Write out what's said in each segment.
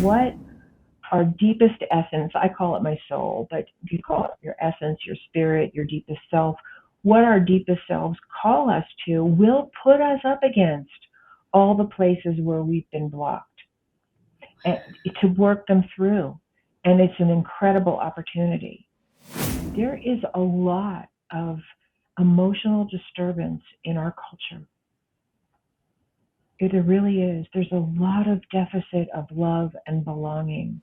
what our deepest essence, I call it my soul, but you call it your essence, your spirit, your deepest self, what our deepest selves call us to will put us up against all the places where we've been blocked, and to work them through. And it's an incredible opportunity. There is a lot of emotional disturbance in our culture. There really is. There's a lot of deficit of love and belonging.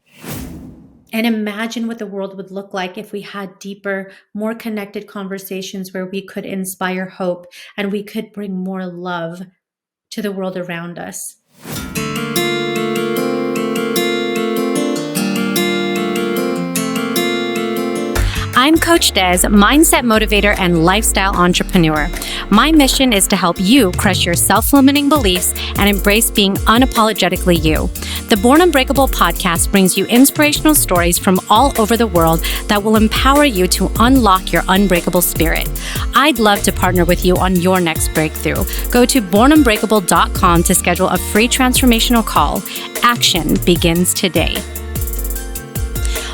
And imagine what the world would look like if we had deeper, more connected conversations where we could inspire hope and we could bring more love to the world around us. I'm Coach Des, mindset motivator and lifestyle entrepreneur. My mission is to help you crush your self-limiting beliefs and embrace being unapologetically you. The Born Unbreakable podcast brings you inspirational stories from all over the world that will empower you to unlock your unbreakable spirit. I'd love to partner with you on your next breakthrough. Go to bornunbreakable.com to schedule a free transformational call. Action begins today.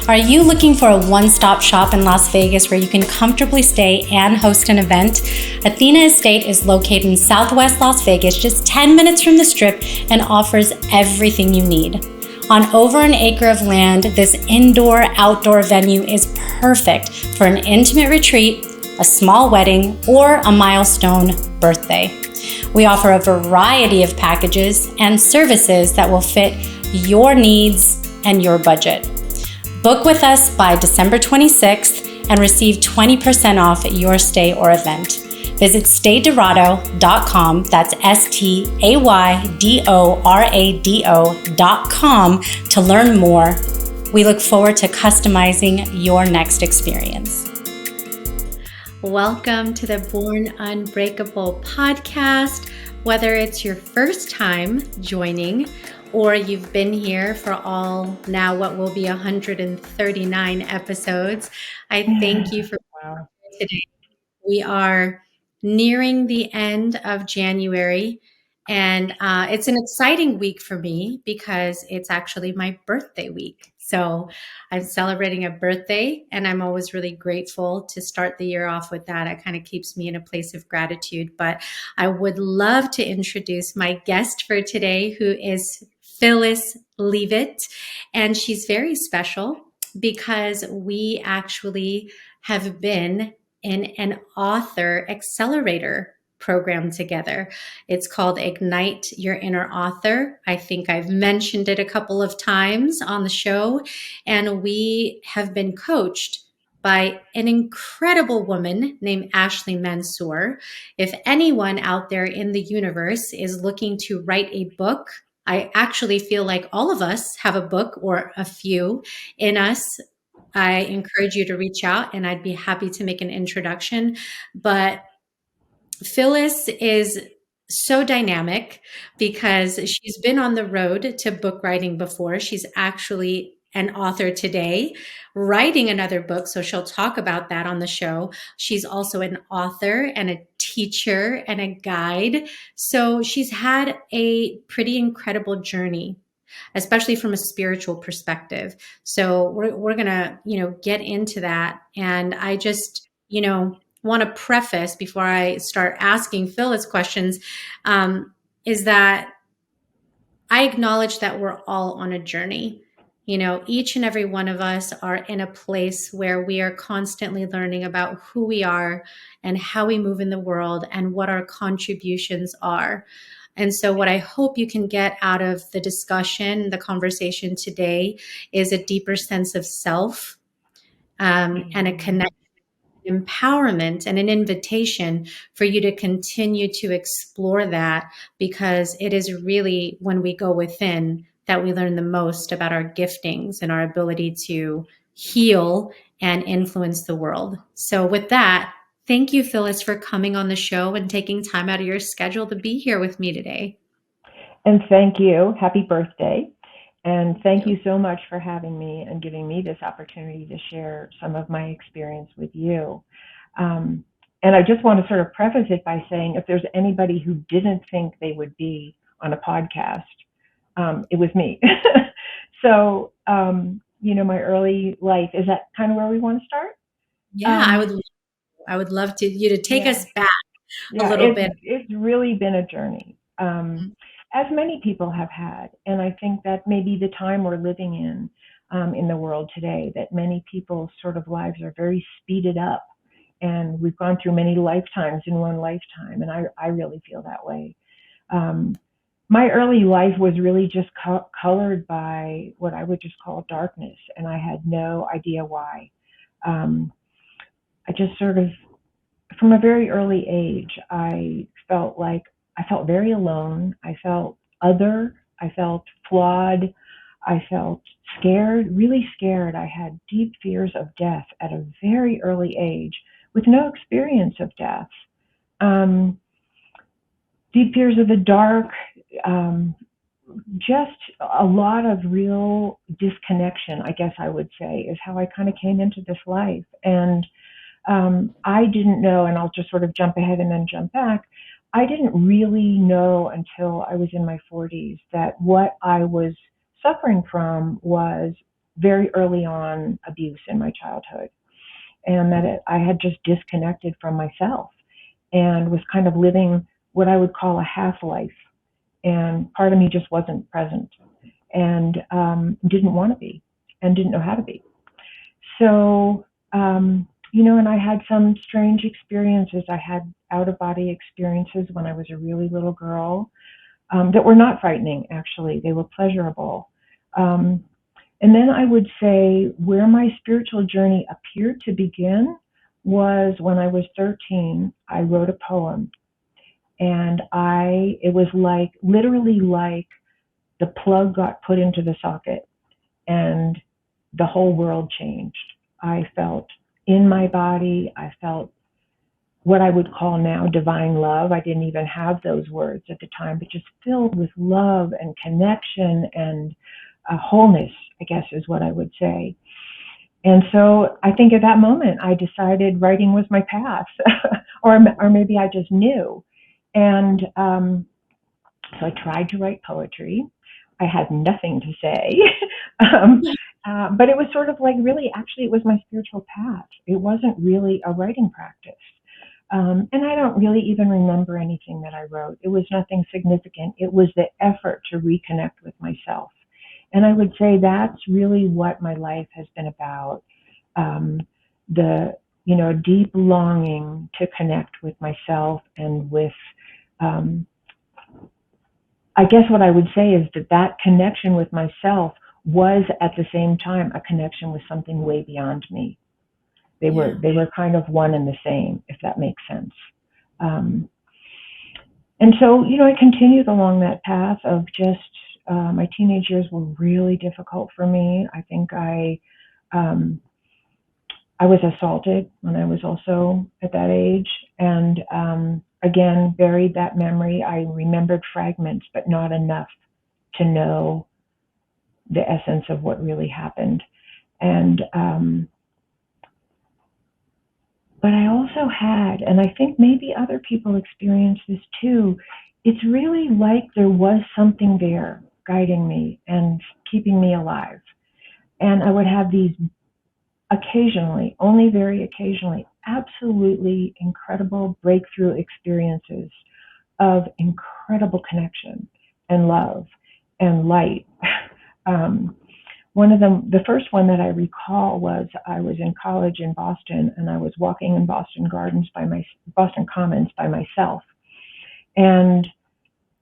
Are you looking for a one-stop shop in Las Vegas where you can comfortably stay and host an event? Athena Estate is located in Southwest Las Vegas, just 10 minutes from the Strip, and offers everything you need. On over an acre of land, this indoor-outdoor venue is perfect for an intimate retreat, a small wedding, or a milestone birthday. We offer a variety of packages and services that will fit your needs and your budget. Book with us by December 26th and receive 20% off your stay or event. Visit staydorado.com, that's staydorado.com to learn more. We look forward to customizing your next experience. Welcome to the Born Unbreakable podcast. Whether it's your first time joining or you've been here for all now what will be 139 episodes, I thank you for being here today. We are nearing the end of January, and it's an exciting week for me because it's actually my birthday week. So I'm celebrating a birthday, and I'm always really grateful to start the year off with that. It kind of keeps me in a place of gratitude. But I would love to introduce my guest for today, who is Phyllis Leavitt, and she's very special because we actually have been in an author accelerator program together. It's called Ignite Your Inner Author. I think I've mentioned it a couple of times on the show, and we have been coached by an incredible woman named Ashley Mansour. If anyone out there in the universe is looking to write a book, I actually feel like all of us have a book or a few in us. I encourage you to reach out and I'd be happy to make an introduction. But Phyllis is so dynamic because she's been on the road to book writing before. She's actually an author today, writing another book. So she'll talk about that on the show. She's also an author and a teacher and a guide. So she's had a pretty incredible journey, especially from a spiritual perspective. So we're going to, get into that. And I just, want to preface before I start asking Phyllis questions, is that I acknowledge that we're all on a journey. Each and every one of us are in a place where we are constantly learning about who we are and how we move in the world and what our contributions are. And so what I hope you can get out of the discussion, the conversation today, is a deeper sense of self and a connection, empowerment, and an invitation for you to continue to explore that, because it is really when we go within that we learn the most about our giftings and our ability to heal and influence the world. So with that, thank you, Phyllis, for coming on the show and taking time out of your schedule to be here with me today. And thank you. Happy birthday. And thank you so much for having me and giving me this opportunity to share some of my experience with you. And I just want to sort of preface it by saying, if there's anybody who didn't think they would be on a podcast, it was me. So, my early life, is that kind of where we want to start? Yeah, Um, I would love to you to take yeah. us back a Yeah, little bit. it's really been a journey, as many people have had, and I think that maybe the time we're living in the world today, that many people's sort of lives are very speeded up, and we've gone through many lifetimes in one lifetime, and I really feel that way. Um, my early life was really just colored by what I would just call darkness, and I had no idea why. Um, I just sort of from a very early age, I felt very alone. I felt other. I felt flawed. I felt scared, really scared. I had deep fears of death at a very early age with no experience of death. Um, Deep fears of the dark, um, just a lot of real disconnection, I guess I would say, is how I kind of came into this life. And I didn't know, and I'll just sort of jump ahead and then jump back. I didn't really know until I was in my 40s that what I was suffering from was very early on abuse in my childhood, and that I had just disconnected from myself and was kind of living what I would call a half life. And part of me just wasn't present and didn't want to be and didn't know how to be. So, and I had some strange experiences. I had out of body experiences when I was a really little girl that were not frightening, actually. They were pleasurable. Um, and then I would say where my spiritual journey appeared to begin was when I was 13. I wrote a poem, and it was like, literally like the plug got put into the socket and the whole world changed. I felt in my body, I felt what I would call now divine love. I didn't even have those words at the time, but just filled with love and connection and wholeness, I guess is what I would say. And so I think at that moment I decided writing was my path, or maybe I just knew. And so I tried to write poetry. I had nothing to say. um, but it was sort of like, really, actually, it was my spiritual path. It wasn't really a writing practice. And I don't really even remember anything that I wrote. It was nothing significant. It was the effort to reconnect with myself. And I would say that's really what my life has been about. Um, the, deep longing to connect with myself and with, um, I guess what I would say is that connection with myself was at the same time a connection with something way beyond me. Yeah. They were kind of one and the same, if that makes sense. Um, and so, I continued along that path of just my teenage years were really difficult for me. I think um, I was assaulted when I was also at that age, and again buried that memory. I remembered fragments, but not enough to know the essence of what really happened. And but I also had, and I think maybe other people experience this too, it's really like there was something there guiding me and keeping me alive. And I would have these occasionally, only very occasionally, absolutely incredible breakthrough experiences of incredible connection and love and light. um, One of them, the first one that I recall, was I was in college in Boston, and I was walking in Boston Commons by myself, and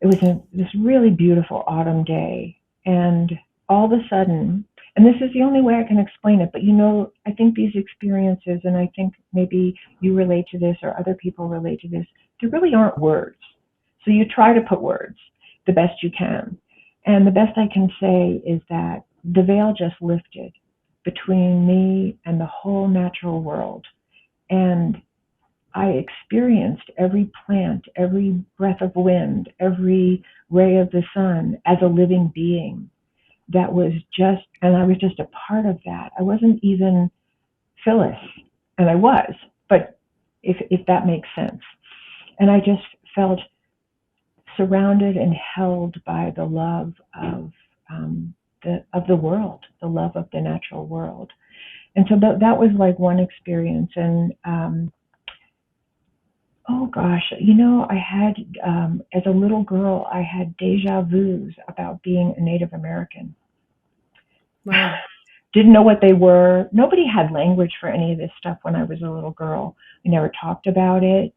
it was this really beautiful autumn day, and all of a sudden, and this is the only way I can explain it, but I think these experiences, and I think maybe you relate to this or other people relate to this, there really aren't words. So you try to put words the best you can. And the best I can say is that the veil just lifted between me and the whole natural world. And I experienced every plant, every breath of wind, every ray of the sun as a living being. And I was just a part of that. I wasn't even Phyllis, and I was, but if that makes sense. And I just felt surrounded and held by the love of the world, the love of the natural world. And so that was like one experience. And oh gosh, I had as a little girl, I had deja vus about being a Native American. Wow. Didn't know what they were. Nobody had language for any of this stuff when I was a little girl. We never talked about it.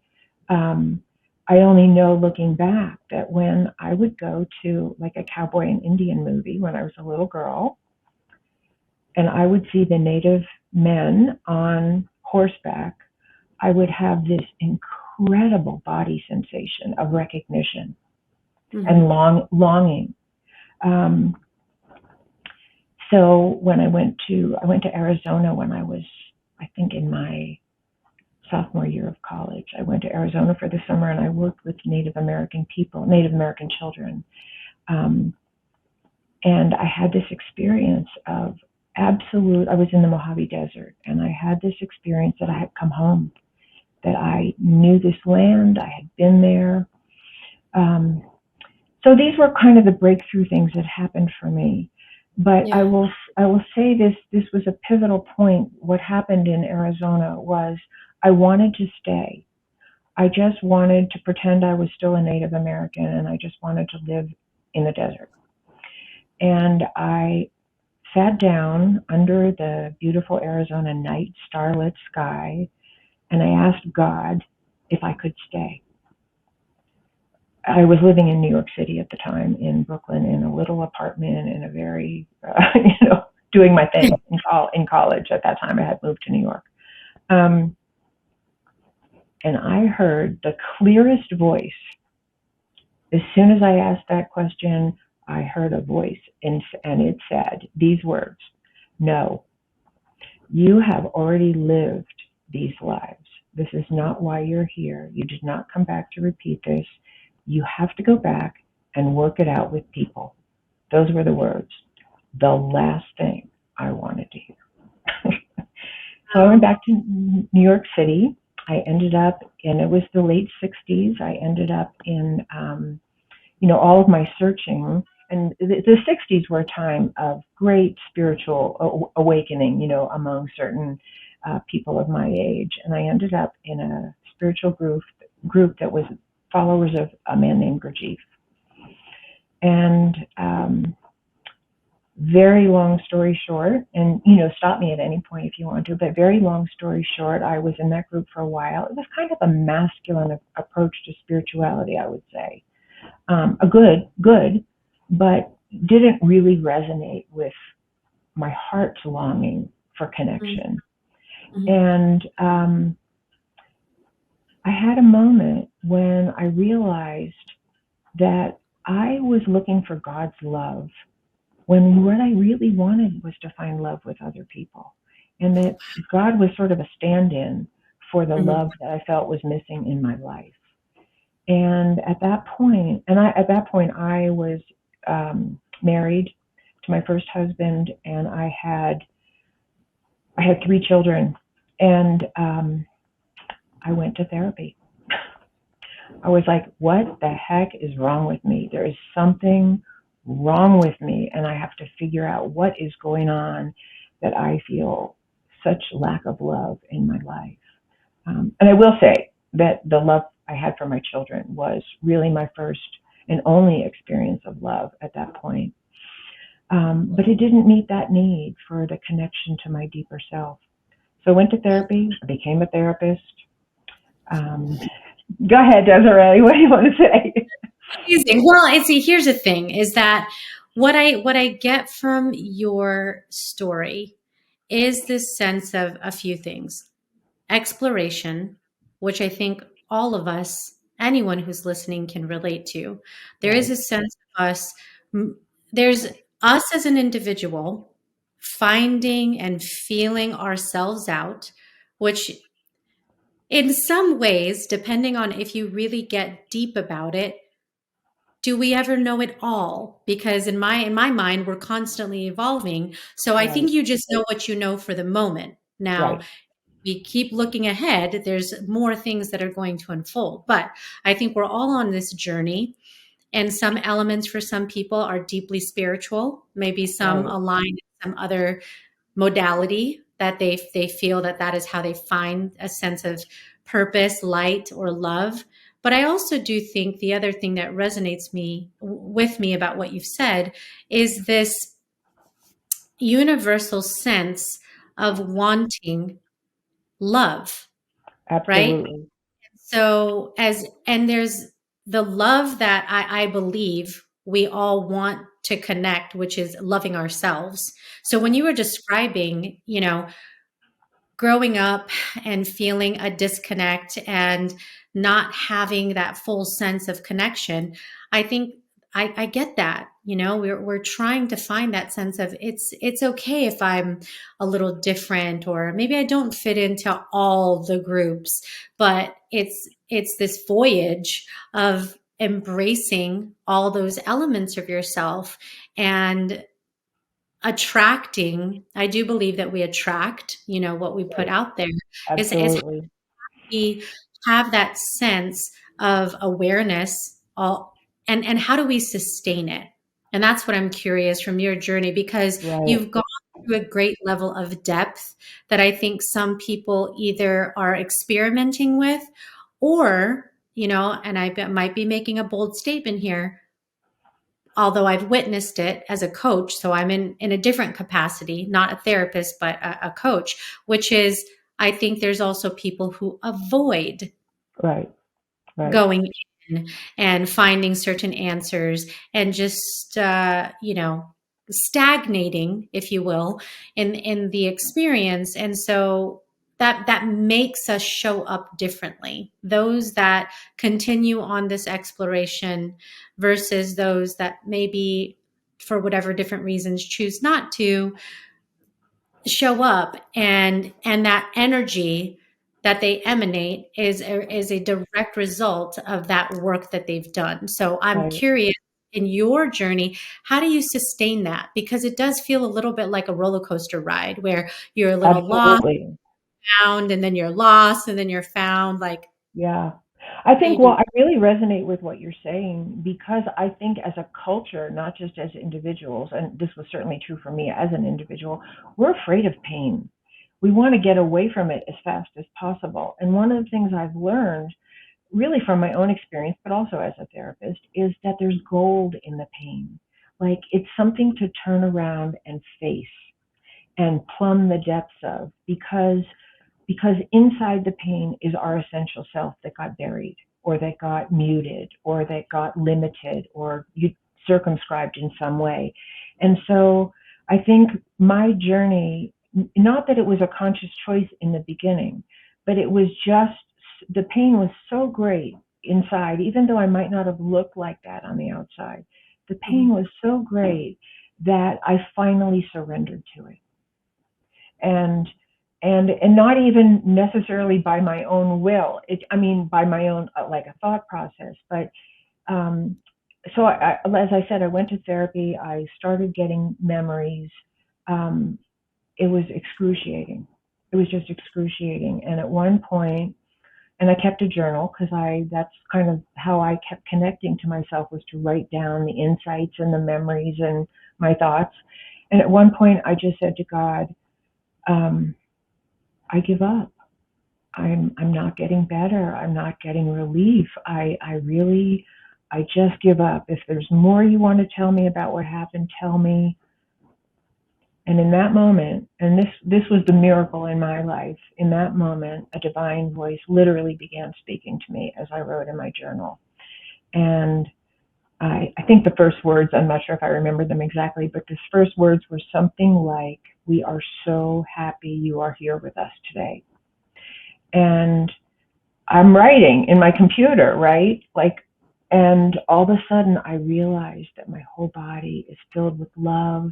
Um, I only know looking back that when I would go to like a cowboy and Indian movie when I was a little girl, and I would see the native men on horseback, I would have this incredible body sensation of recognition and longing. Um, so when I went to Arizona when I was, I think, in my sophomore year of college. I went to Arizona for the summer and I worked with Native American people, Native American children. Um, and I had this experience of I was in the Mojave Desert and I had this experience that I had come home, that I knew this land, I had been there. So these were kind of the breakthrough things that happened for me. But Yeah. I will say this was a pivotal point. What happened in Arizona was I wanted to stay. I just wanted to pretend I was still a Native American and I just wanted to live in the desert. And I sat down under the beautiful Arizona night, starlit sky, and I asked God if I could stay. I was living in New York City at the time, in Brooklyn, in a little apartment, in a very, doing my thing in college. At that time, I had moved to New York. And I heard the clearest voice. As soon as I asked that question, I heard a voice, and it said these words: "No, you have already lived these lives. This is not why you're here. You did not come back to repeat this. You have to go back and work it out with people." Those were the words. The last thing I wanted to hear. So I went back to New York City. I ended up, and it was the late 60s, I ended up in, all of my searching. And the 60s were a time of great spiritual awakening, among certain people of my age. And I ended up in a spiritual group that was followers of a man named Gurdjieff. And very long story short, and stop me at any point if you want to, but very long story short, I was in that group for a while. It was kind of a masculine approach to spirituality, I would say. A good, but didn't really resonate with my heart's longing for connection. Mm-hmm. And I had a moment when I realized that I was looking for God's love when what I really wanted was to find love with other people. And that God was sort of a stand-in for the love that I felt was missing in my life. And at that point, I was married to my first husband, and I had 3 children, and I went to therapy. I was like, what the heck is wrong with me? There is something wrong with me, and I have to figure out what is going on that I feel such lack of love in my life. And I will say that the love I had for my children was really my first and only experience of love at that point. But it didn't meet that need for the connection to my deeper self. So I went to therapy. I became a therapist. Go ahead, Desiree. What do you want to say? Amazing. Well, here's the thing: is that what I get from your story is this sense of a few things: exploration, which I think all of us, anyone who's listening, can relate to. There is a sense of us. There's us as an individual finding and feeling ourselves out, which in some ways, depending on if you really get deep about it, do we ever know it all? Because in my mind, we're constantly evolving. So I think you just know what you know for the moment. Now, we keep looking ahead, there's more things that are going to unfold. But I think we're all on this journey. And some elements for some people are deeply spiritual. Maybe some Right. align in some other modality that they feel that that is how they find a sense of purpose, light, or love. But I also do think the other thing that resonates with me about what you've said is this universal sense of wanting love, right? Absolutely. So and there's the love that I believe we all want to connect, which is loving ourselves. So when you were describing, growing up and feeling a disconnect and not having that full sense of connection, I think I get that. We're trying to find that sense of it's okay if I'm a little different, or maybe I don't fit into all the groups, but it's this voyage of embracing all those elements of yourself and attracting. I do believe that we attract, what we put Right. out there. Is Absolutely. we have that sense of awareness, and how do we sustain it? And that's what I'm curious from your journey, because Right. you've gone through a great level of depth that I think some people either are experimenting with, or, and might be making a bold statement here, although I've witnessed it as a coach. So I'm in a different capacity, not a therapist, but a coach, which is, I think there's also people who avoid Right. Right. going in and finding certain answers, and just, stagnating, if you will, in the experience. And so that makes us show up differently. Those that continue on this exploration versus those that maybe for whatever different reasons choose not to show up, and that energy that they emanate is a direct result of that work that they've done. So I'm Right. curious, in your journey, how do you sustain that? Because it does feel a little bit like a roller coaster ride where you're a little lost, Absolutely. found, and then you're lost, and then you're found. Like, Yeah. I how do think, you do? well, I really resonate with what you're saying because I think as a culture, not just as individuals, and this was certainly true for me as an individual, we're afraid of pain. We want to get away from it as fast as possible. And one of the things I've learned, really from my own experience, but also as a therapist, is that there's gold in the pain. Like it's something to turn around and face and plumb the depths of because inside the pain is our essential self that got buried or that got muted or that got limited or circumscribed in some way. And so I think my journey, not that it was a conscious choice in the beginning, but it was just the pain was so great inside, even though I might not have looked like that on the outside. The pain was so great that I finally surrendered to it. And not even necessarily by my own will. By my own like a thought process. But um, so as I said, I went to therapy. I started getting memories. Um, it was excruciating. It was just excruciating. And at one point, and I kept a journal because that's kind of how I kept connecting to myself, was to write down the insights and the memories and my thoughts. And at one point, I just said to God, um, I give up. I'm not getting better. I'm not getting relief. I just give up. If there's more you want to tell me about what happened, tell me. And in that moment, and this was the miracle in my life, in that moment, a divine voice literally began speaking to me as I wrote in my journal. And I think the first words, I'm not sure if I remember them exactly, but the first words were something like, "We are so happy you are here with us today." And I'm writing in my computer, right? And all of a sudden I realized that my whole body is filled with love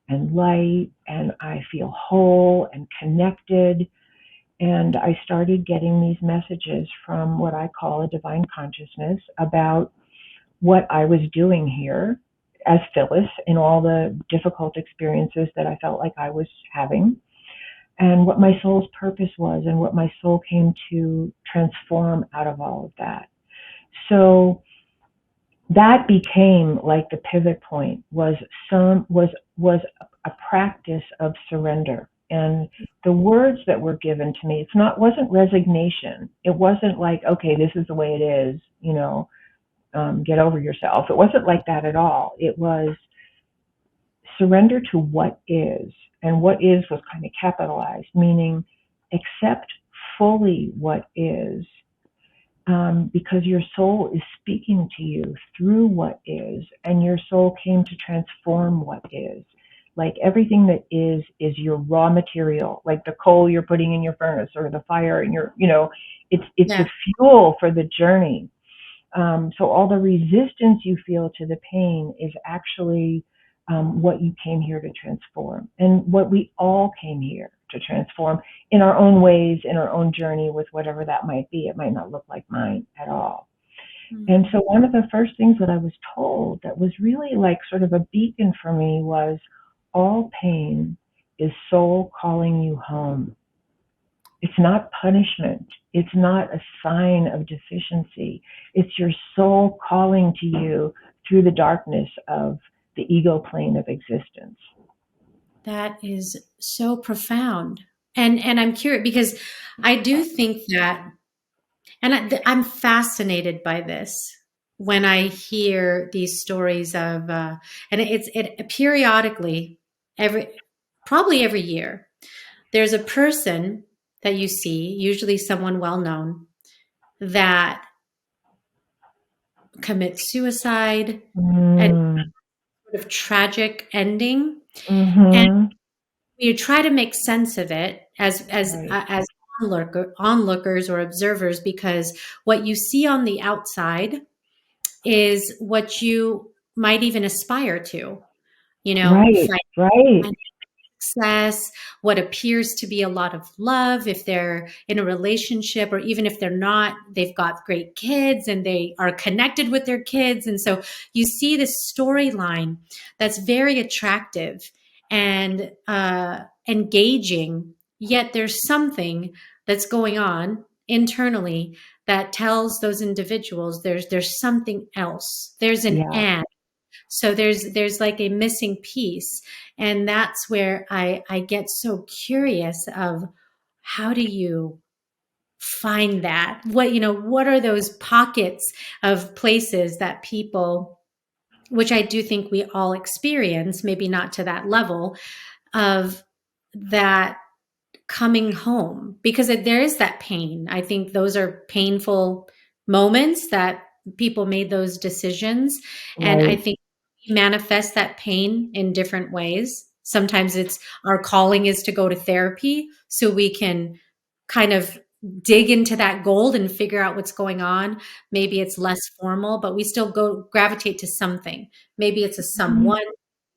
and light, and I feel whole and connected. And I started getting these messages from what I call a divine consciousness about what I was doing here as Phyllis in all the difficult experiences that I felt like I was having, and what my soul's purpose was and what my soul came to transform out of all of that. So that became like the pivot point, was a practice of surrender. And the words that were given to me, wasn't resignation. It wasn't like, okay, this is the way it is, get over yourself. It wasn't like that at all. It was surrender to what is. And what is was kind of capitalized, meaning accept fully what is, because your soul is speaking to you through what is, and your soul came to transform what is. Like everything that is your raw material, like the coal you're putting in your furnace or the fire in your, it's Yeah. the fuel for the journey. So all the resistance you feel to the pain is actually what you came here to transform, and what we all came here to transform in our own ways, in our own journey with whatever that might be. It might not look like mine at all. And so one of the first things that I was told that was really like sort of a beacon for me was all pain is soul calling you home. It's not punishment. It's not a sign of deficiency. It's your soul calling to you through the darkness of the ego plane of existence. That is so profound. And I'm curious because I do think that, and I'm fascinated by this when I hear these stories of, and it periodically, probably every year, there's a person that you see, usually someone well known, that commits suicide and Mm. sort of tragic ending. And Mm-hmm. you try to make sense of it Right. as onlookers or observers, because what you see on the outside is what you might even aspire to, Right. Right. success, what appears to be a lot of love. If they're in a relationship, or even if they're not, they've got great kids and they are connected with their kids. And so you see this storyline that's very attractive and engaging, yet there's something that's going on internally that tells those individuals there's something else. There's an Yeah. and. So there's like a missing piece. And that's where I get so curious of, how do you find that? What are those pockets of places that people, which I do think we all experience, maybe not to that level, of that coming home, because there is that pain. I think those are painful moments that people made those decisions. And I Right. think we manifest that pain in different ways. Sometimes it's our calling is to go to therapy so we can kind of dig into that gold and figure out what's going on. Maybe it's less formal, but we still gravitate to something. Maybe it's a Mhm. someone,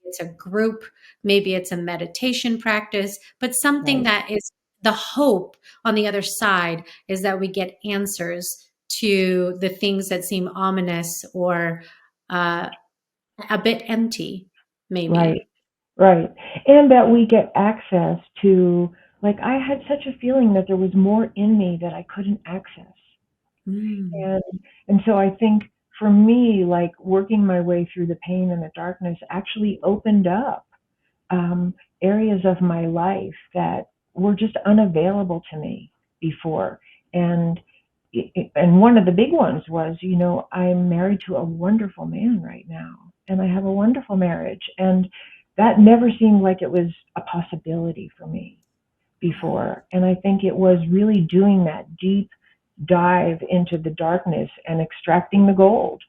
it's a group, maybe it's a meditation practice, but something Right. that is the hope on the other side is that we get answers to the things that seem ominous or uh, a bit empty, maybe. Right. Right. And that we get access to, like, I had such a feeling that there was more in me that I couldn't access. Mm, And and so I think for me, like working my way through the pain and the darkness actually opened up um, areas of my life that were just unavailable to me before. And and one of the big ones was, I'm married to a wonderful man right now, and I have a wonderful marriage, and that never seemed like it was a possibility for me before. And I think it was really doing that deep dive into the darkness and extracting the gold,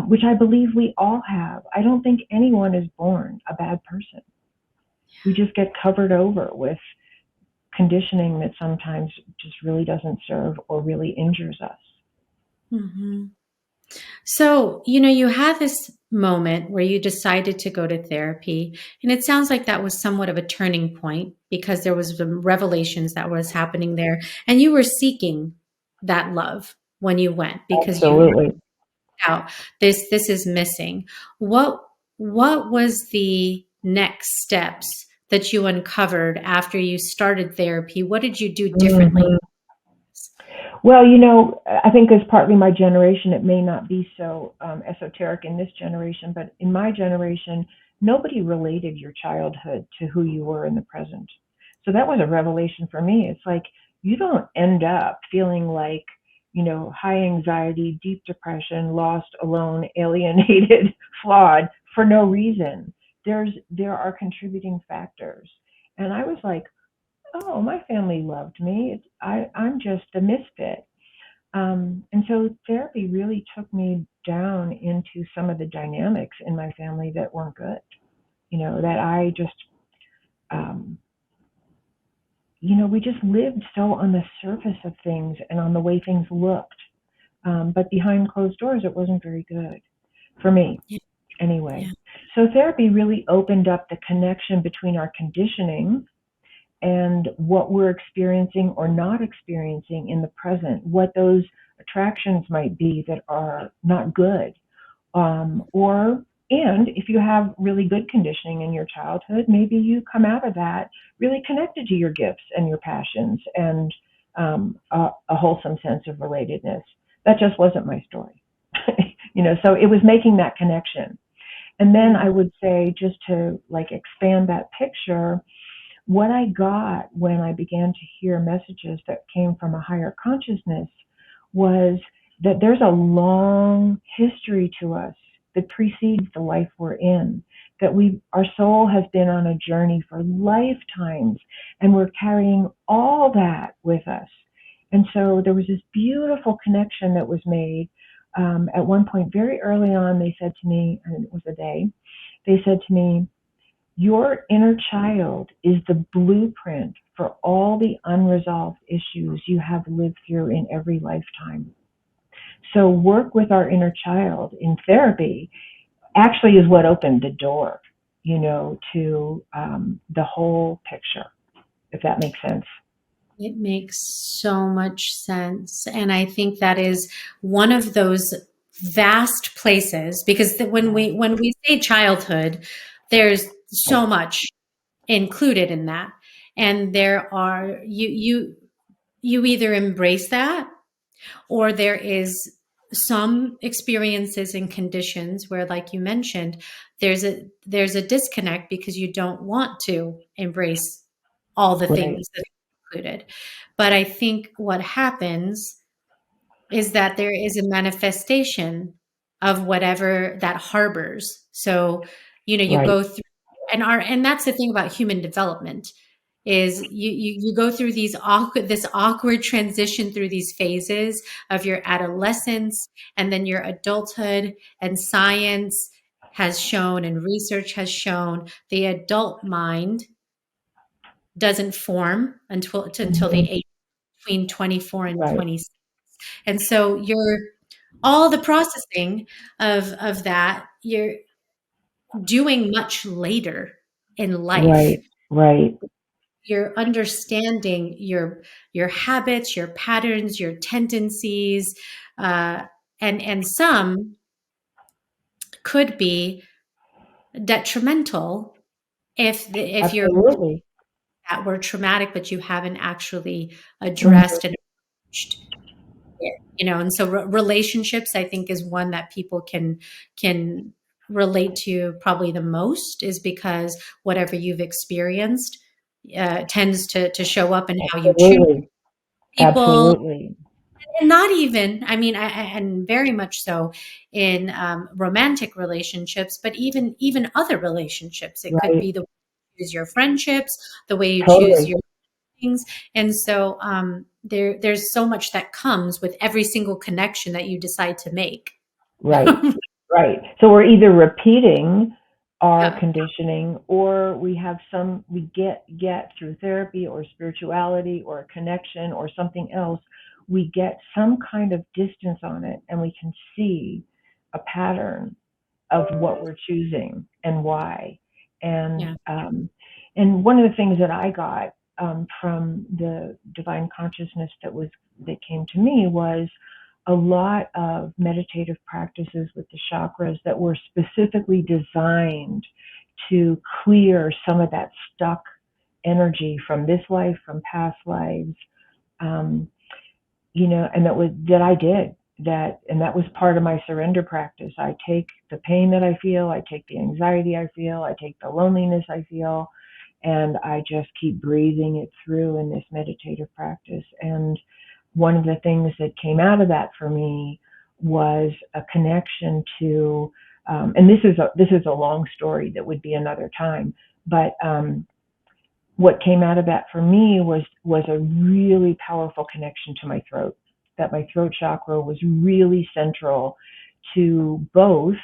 which I believe we all have. I don't think anyone is born a bad person. We just get covered over with conditioning that sometimes just really doesn't serve or really injures us. hmm So, you had this moment where you decided to go to therapy, and it sounds like that was somewhat of a turning point because there was some revelations that was happening there, and you were seeking that love when you went because you Absolutely. out this is missing. What was the next steps that you uncovered after you started therapy? What did you do differently? Hmm. Well, I think it's partly my generation. It may not be so esoteric in this generation, but in my generation, nobody related your childhood to who you were in the present. So that was a revelation for me. It's like you don't end up feeling like, high anxiety, deep depression, lost, alone, alienated, flawed for no reason. There are contributing factors. And I was like, oh, my family loved me. I'm just a misfit. And so therapy really took me down into some of the dynamics in my family that weren't good, that I just, um, we just lived so on the surface of things and on the way things looked. But behind closed doors, it wasn't very good for me Yeah. anyway. Yeah. So therapy really opened up the connection between our conditioning and what we're experiencing or not experiencing in the present, what those attractions might be that are not good. Or, and if you have really good conditioning in your childhood, maybe you come out of that really connected to your gifts and your passions and a wholesome sense of relatedness. That just wasn't my story. So it was making that connection. And then I Mm. would say, just to like expand that picture, what I got when I began to hear messages that came from a higher consciousness was that there's a long history to us that precedes the life we're in, that our soul has been on a journey for lifetimes, and we're carrying all that with us. And so there was this beautiful connection that was made. At one point, very early on, they said to me, and it was a day, they said to me, your inner child is the blueprint for all the unresolved issues you have lived through in every lifetime. So, work with our inner child in therapy actually is what opened the door, to the whole picture, if that makes sense. It makes so much sense. And I think that is one of those vast places because when we say childhood, there's so much included in that. And there are you either embrace that or there is some experiences and conditions where, like you mentioned, there's a disconnect because you don't want to embrace all the Right, things that are included. But I think what happens is that there is a manifestation of whatever that harbors. So, you right, go through and that's the thing about human development is you go through this awkward transition through these phases of your adolescence and then your adulthood, and science has shown and research has shown the adult mind doesn't form until the hmm age between 24 and right, 26. And so you're all the processing of that you're doing much later in life. right, right, You're understanding your habits, your patterns, your tendencies, uh, and some could be detrimental if you're absolutely. that were traumatic, but you haven't actually hmm addressed and approached and so relationships I think is one that people can relate to probably the most, is because whatever you've experienced tends to show up in how you treat Absolutely, people, absolutely. and not even and very much so in romantic relationships, but even other relationships. It could Right, be the way you choose your friendships, the way you choose totally. your things. And so there's so much that comes with every single connection that you decide to make. Right, right. So we're either repeating our Yeah. conditioning, or we get through therapy or spirituality or a connection or something else, we get some kind of distance on it and we can see a pattern of what we're choosing and why. And Yeah. and one of the things that I got from the divine consciousness that came to me was a lot of meditative practices with the chakras that were specifically designed to clear some of that stuck energy from this life, from past lives. Um, and that I did that, and that was part of my surrender practice. I take the pain that I feel, I take the anxiety I feel, I take the loneliness I feel, and I just keep breathing it through in this meditative practice. And one of the things that came out of that for me was a connection to, and this is a long story that would be another time, but what came out of that for me was a really powerful connection to my throat. That my throat chakra was really central to both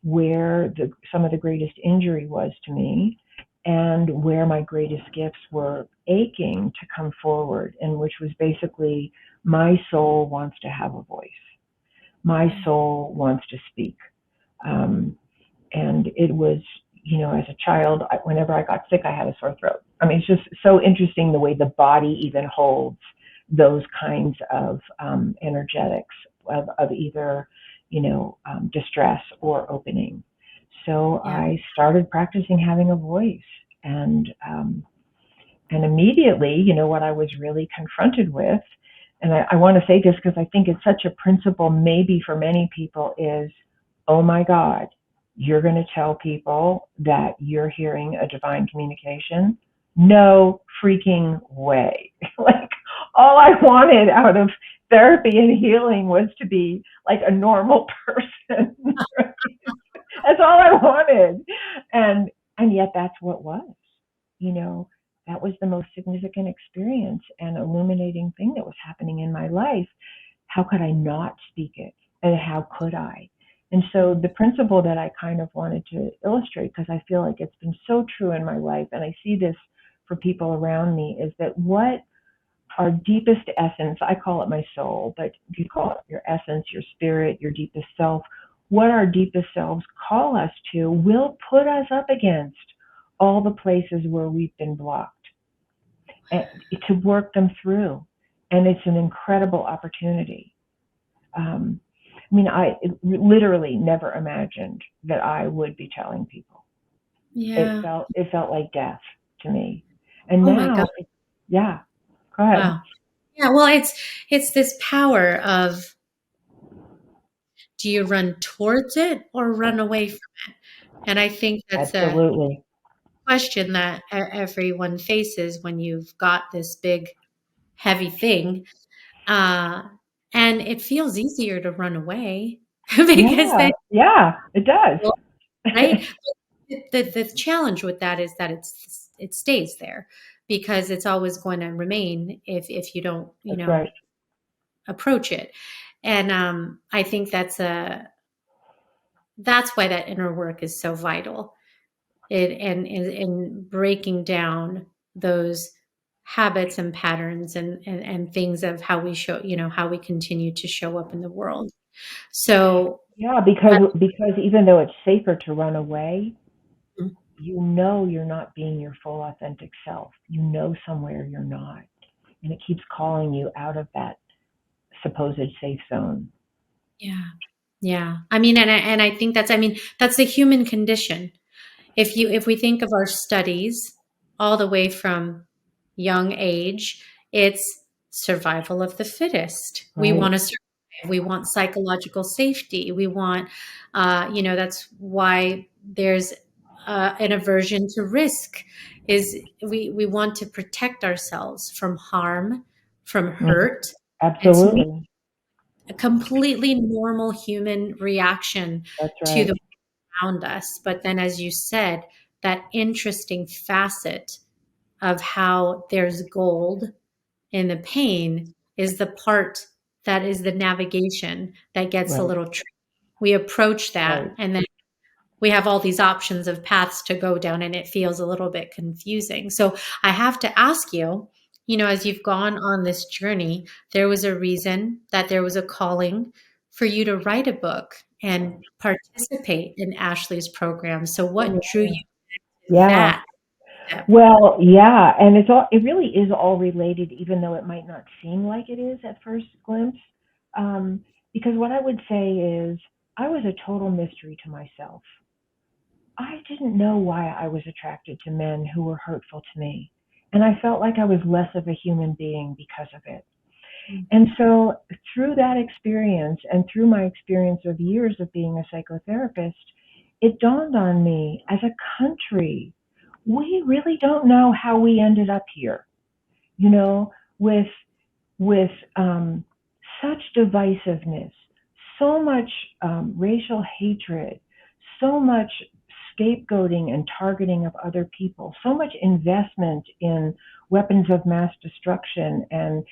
where some of the greatest injury was to me and where my greatest gifts were aching to come forward, and which was basically my soul wants to have a voice. My soul wants to speak. And it was, as a child, whenever I got sick, I had a sore throat. I mean, it's just so interesting the way the body even holds those kinds of energetics of either, distress or opening. So Yeah. I started practicing having a voice, and immediately, what I was really confronted with, and I want to say this because I think it's such a principle, maybe for many people, is, oh my God, you're going to tell people that you're hearing a divine communication? No freaking way. Like, all I wanted out of therapy and healing was to be like a normal person. That's all I wanted. And yet that's what was. You know, that was the most significant experience and illuminating thing that was happening in my life. How could I not speak it? And how could I? And so the principle that I kind of wanted to illustrate, because I feel like it's been so true in my life, and I see this for people around me, is that what our deepest essence, I call it my soul, but you call it your essence, your spirit, your deepest self, what our deepest selves call us to will put us up against all the places where we've been blocked, and to work them through. And it's an incredible opportunity. I mean, I literally never imagined that I would be telling people. Yeah. It felt like death to me. And Oh my God. now, yeah, go ahead. Wow. Yeah. Well, it's this power of, do you run towards it or run away from it? And I think that's a Absolutely. question that everyone faces when you've got this big, heavy thing. Uh, and it feels easier to run away because Yeah, then, yeah, it does. right? The challenge with that is that it stays there because it's always going to remain if you don't, That's right. approach it. And I think that's why that inner work is so vital. It and in breaking down those habits and patterns and things of how we show, how we continue to show up in the world. So Yeah, that, because even though it's safer to run away, you're not being your full authentic self. Somewhere you're not, and it keeps calling you out of that supposed safe zone. yeah, yeah. I mean, and I think that's the human condition. If we think of our studies all the way from young age, it's survival of the fittest. We Right. want to survive. We want psychological safety. We want, that's why there's an aversion to risk. Is we want to protect ourselves from harm, from Hmm. hurt. It's Absolutely. a completely normal human reaction That's to right. the around us. But then, as you said, that interesting facet of how there's gold in the pain is the part that is the navigation that gets a Right. little tricky. We approach that, Right. and then we have all these options of paths to go down, and it feels a little bit confusing. So I have to ask you, as you've gone on this journey, there was a reason that there was a calling for you to write a book and participate in Ashley's program. So what drew you to Yeah. that step? Well, yeah, and it really is all related, even though it might not seem like it is at first glimpse. Um, because what I would say is, I was a total mystery to myself. I didn't know why I was attracted to men who were hurtful to me, and I felt like I was less of a human being because of it. And so through that experience and through my experience of years of being a psychotherapist, it dawned on me, as a country, we really don't know how we ended up here, you know, with with such divisiveness, so much racial hatred, so much scapegoating and targeting of other people, so much investment in weapons of mass destruction and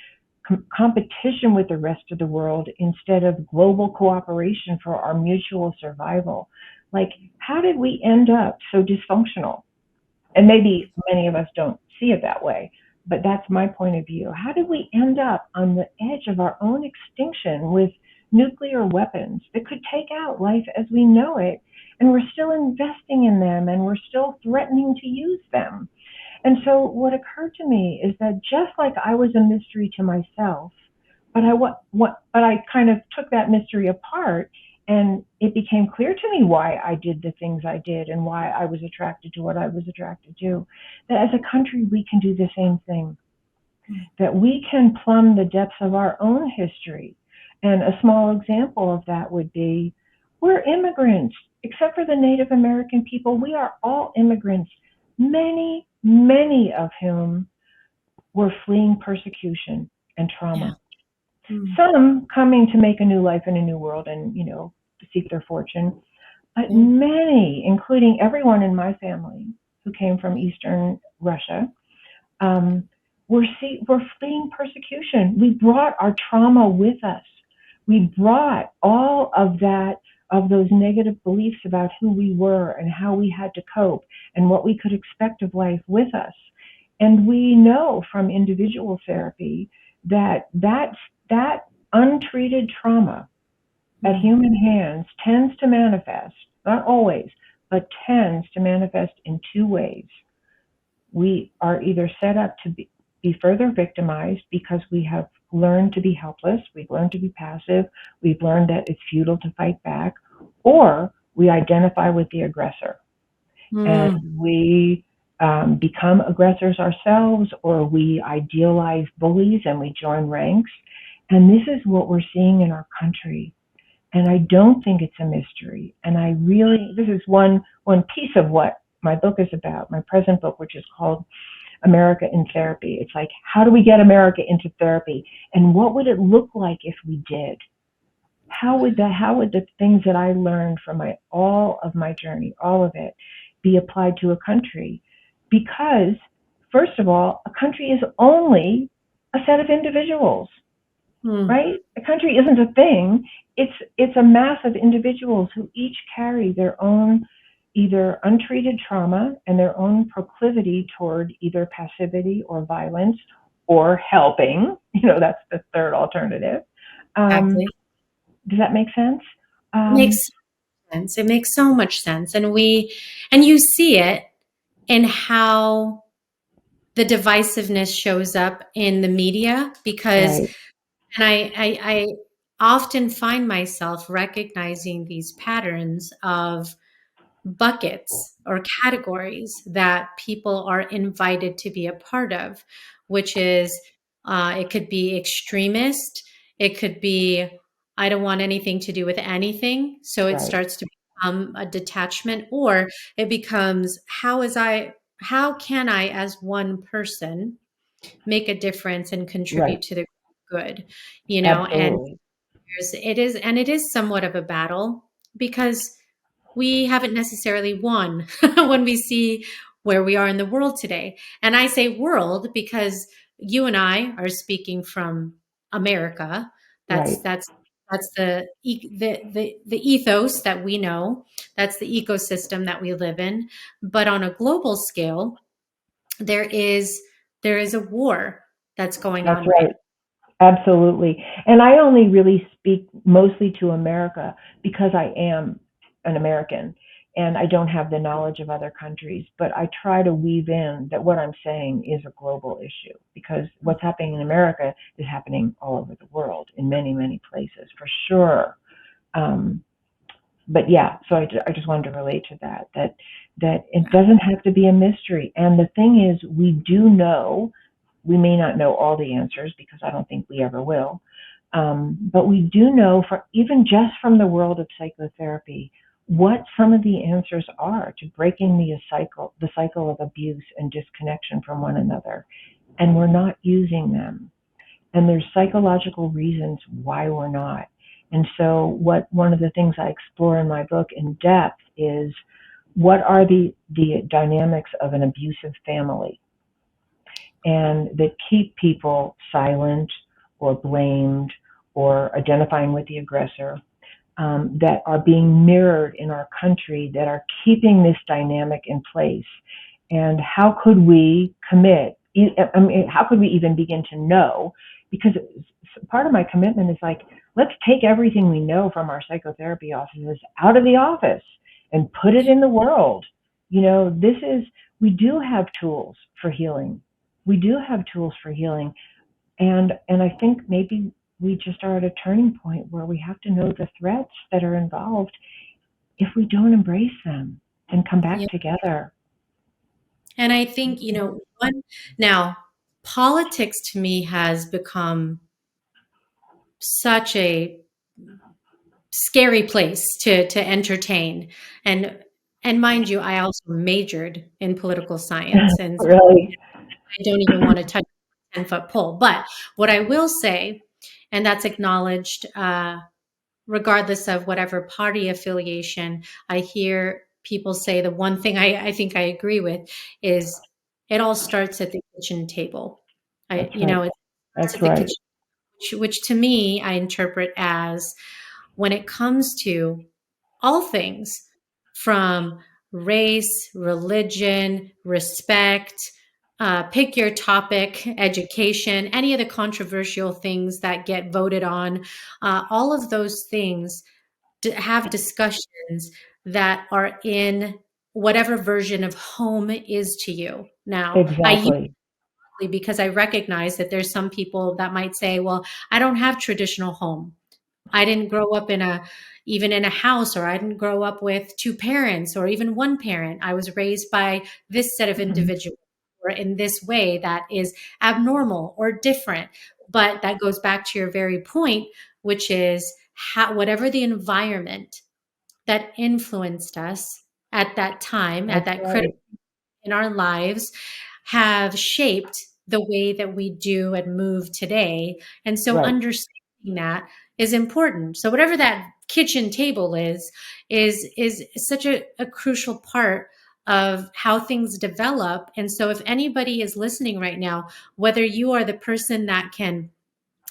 competition with the rest of the world instead of global cooperation for our mutual survival. Like, how did we end up so dysfunctional? And maybe many of us don't see it that way, but that's my point of view. How did we end up on the edge of our own extinction with nuclear weapons that could take out life as we know it, and we're still investing in them and we're still threatening to use them? And so what occurred to me is that just like I was a mystery to myself, but I kind of took that mystery apart, and it became clear to me why I did the things I did and why I was attracted to what I was attracted to. That as a country, we can do the same thing, that we can plumb the depths of our own history. And a small example of that would be, we're immigrants. Except for the Native American people, we are all immigrants, many of whom were fleeing persecution and trauma. Yeah. Some coming to make a new life in a new world and, seek their fortune. But many, including everyone in my family who came from Eastern Russia, were fleeing persecution. We brought our trauma with us. We brought all of those negative beliefs about who we were and how we had to cope and what we could expect of life with us. And we know from individual therapy that untreated trauma at human hands tends to manifest, not always, but tends to manifest in two ways. We are either set up to be further victimized because we have learned to be helpless, we've learned to be passive, we've learned that it's futile to fight back, or we identify with the aggressor. And we become aggressors ourselves, or we idealize bullies and we join ranks. And this is what we're seeing in our country. And I don't think it's a mystery. And this is one piece of what my book is about, my present book, which is called America in Therapy. It's like, how do we get America into therapy? And what would it look like if we did? How would the things that I learned from all of my journey, all of it, be applied to a country? Because, first of all, a country is only a set of individuals, right? A country isn't a thing. It's a mass of individuals who each carry their own either untreated trauma and their own proclivity toward either passivity or violence or helping. That's the third alternative. Exactly. Does that make sense? It makes sense. It makes so much sense. And you see it in how the divisiveness shows up in the media, because, right. And I often find myself recognizing these patterns of buckets or categories that people are invited to be a part of, which is, it could be extremist. It could be, I don't want anything to do with anything. So it starts to become a detachment, or it becomes, how can I as one person make a difference and contribute to the good, Absolutely. And it is somewhat of a battle, because we haven't necessarily won when we see where we are in the world today. And I say world because you and I are speaking from America. That's the ethos that we know. That's the ecosystem that we live in. But on a global scale, there is a war that's going on. That's right. Absolutely. And I only really speak mostly to America because I am an American and I don't have the knowledge of other countries, but I try to weave in that what I'm saying is a global issue, because what's happening in America is happening all over the world in many, many places, for sure. But yeah, so I just wanted to relate to that it doesn't have to be a mystery. And the thing is, we do know we may not know all the answers because I don't think we ever will. But we do know, even just from the world of psychotherapy, what some of the answers are to breaking the cycle of abuse and disconnection from one another. And we're not using them. And there's psychological reasons why we're not. And so one of the things I explore in my book in depth is, what are the dynamics of an abusive family, and that keep people silent or blamed or identifying with the aggressor, that are being mirrored in our country, that are keeping this dynamic in place. And how could we commit? I mean, how could we even begin to know? Because part of my commitment is like, let's take everything we know from our psychotherapy offices out of the office and put it in the world. We do have tools for healing. We do have tools for healing. And I think maybe we just are at a turning point where we have to know the threats that are involved if we don't embrace them and come back together. And I think, now politics to me has become such a scary place to entertain. And mind you, I also majored in political science, and Really? I don't even want to touch a 10-foot pole. But what I will say, and that's acknowledged, regardless of whatever party affiliation, I hear people say the one thing I think I agree with is, it all starts at the kitchen table. That's right. It starts That's at the right. kitchen, which to me I interpret as, when it comes to all things from race, religion, respect, pick your topic, education, any of the controversial things that get voted on, all of those things have discussions that are in whatever version of home is to you. Now, Exactly. because I recognize that there's some people that might say, well, I don't have traditional home. I didn't grow up even in a house, or I didn't grow up with two parents or even one parent. I was raised by this set of Mhm. individuals, or in this way that is abnormal or different. But that goes back to your very point, which is whatever the environment that influenced us at that time, at That's that critical right. in our lives, have shaped the way that we do and move today. And so Right. understanding that is important. So whatever that kitchen table is such a crucial part of how things develop. And so if anybody is listening right now, whether you are the person that can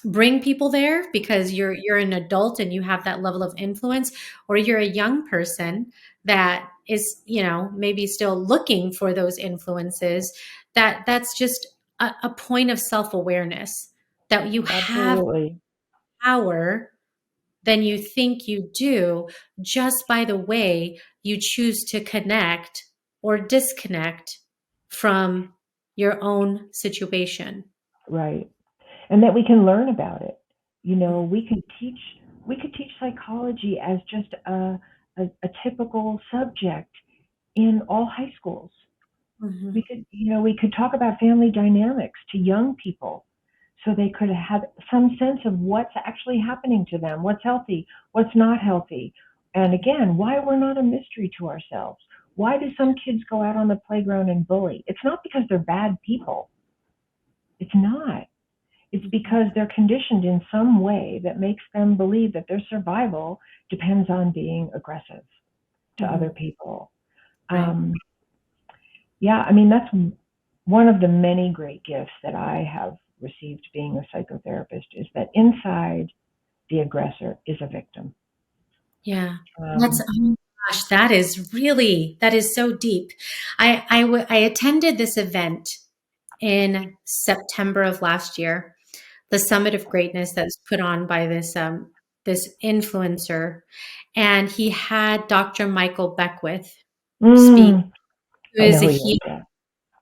bring people there because you're an adult and you have that level of influence, or you're a young person that is, maybe still looking for those influences, that's just a point of self-awareness, that you have Absolutely. power than you think you do, just by the way you choose to connect or disconnect from your own situation. Right. And that we can learn about it. We could teach psychology as just a typical subject in all high schools. Mhm. We could talk about family dynamics to young people, so they could have some sense of what's actually happening to them, what's healthy, what's not healthy. And again, why we're not a mystery to ourselves. Why do some kids go out on the playground and bully? It's not because they're bad people. It's not. It's because they're conditioned in some way that makes them believe that their survival depends on being aggressive to other Mhm. people. Right. Um, yeah, I mean, that's one of the many great gifts that I have received being a psychotherapist, is that inside the aggressor is a victim. Yeah. That's, Um, oh gosh, that is so deep. I attended this event in September of last year, the Summit of Greatness that was put on by this influencer, and he had Dr. Michael Beckwith speak, mm, who I know is a who he healer.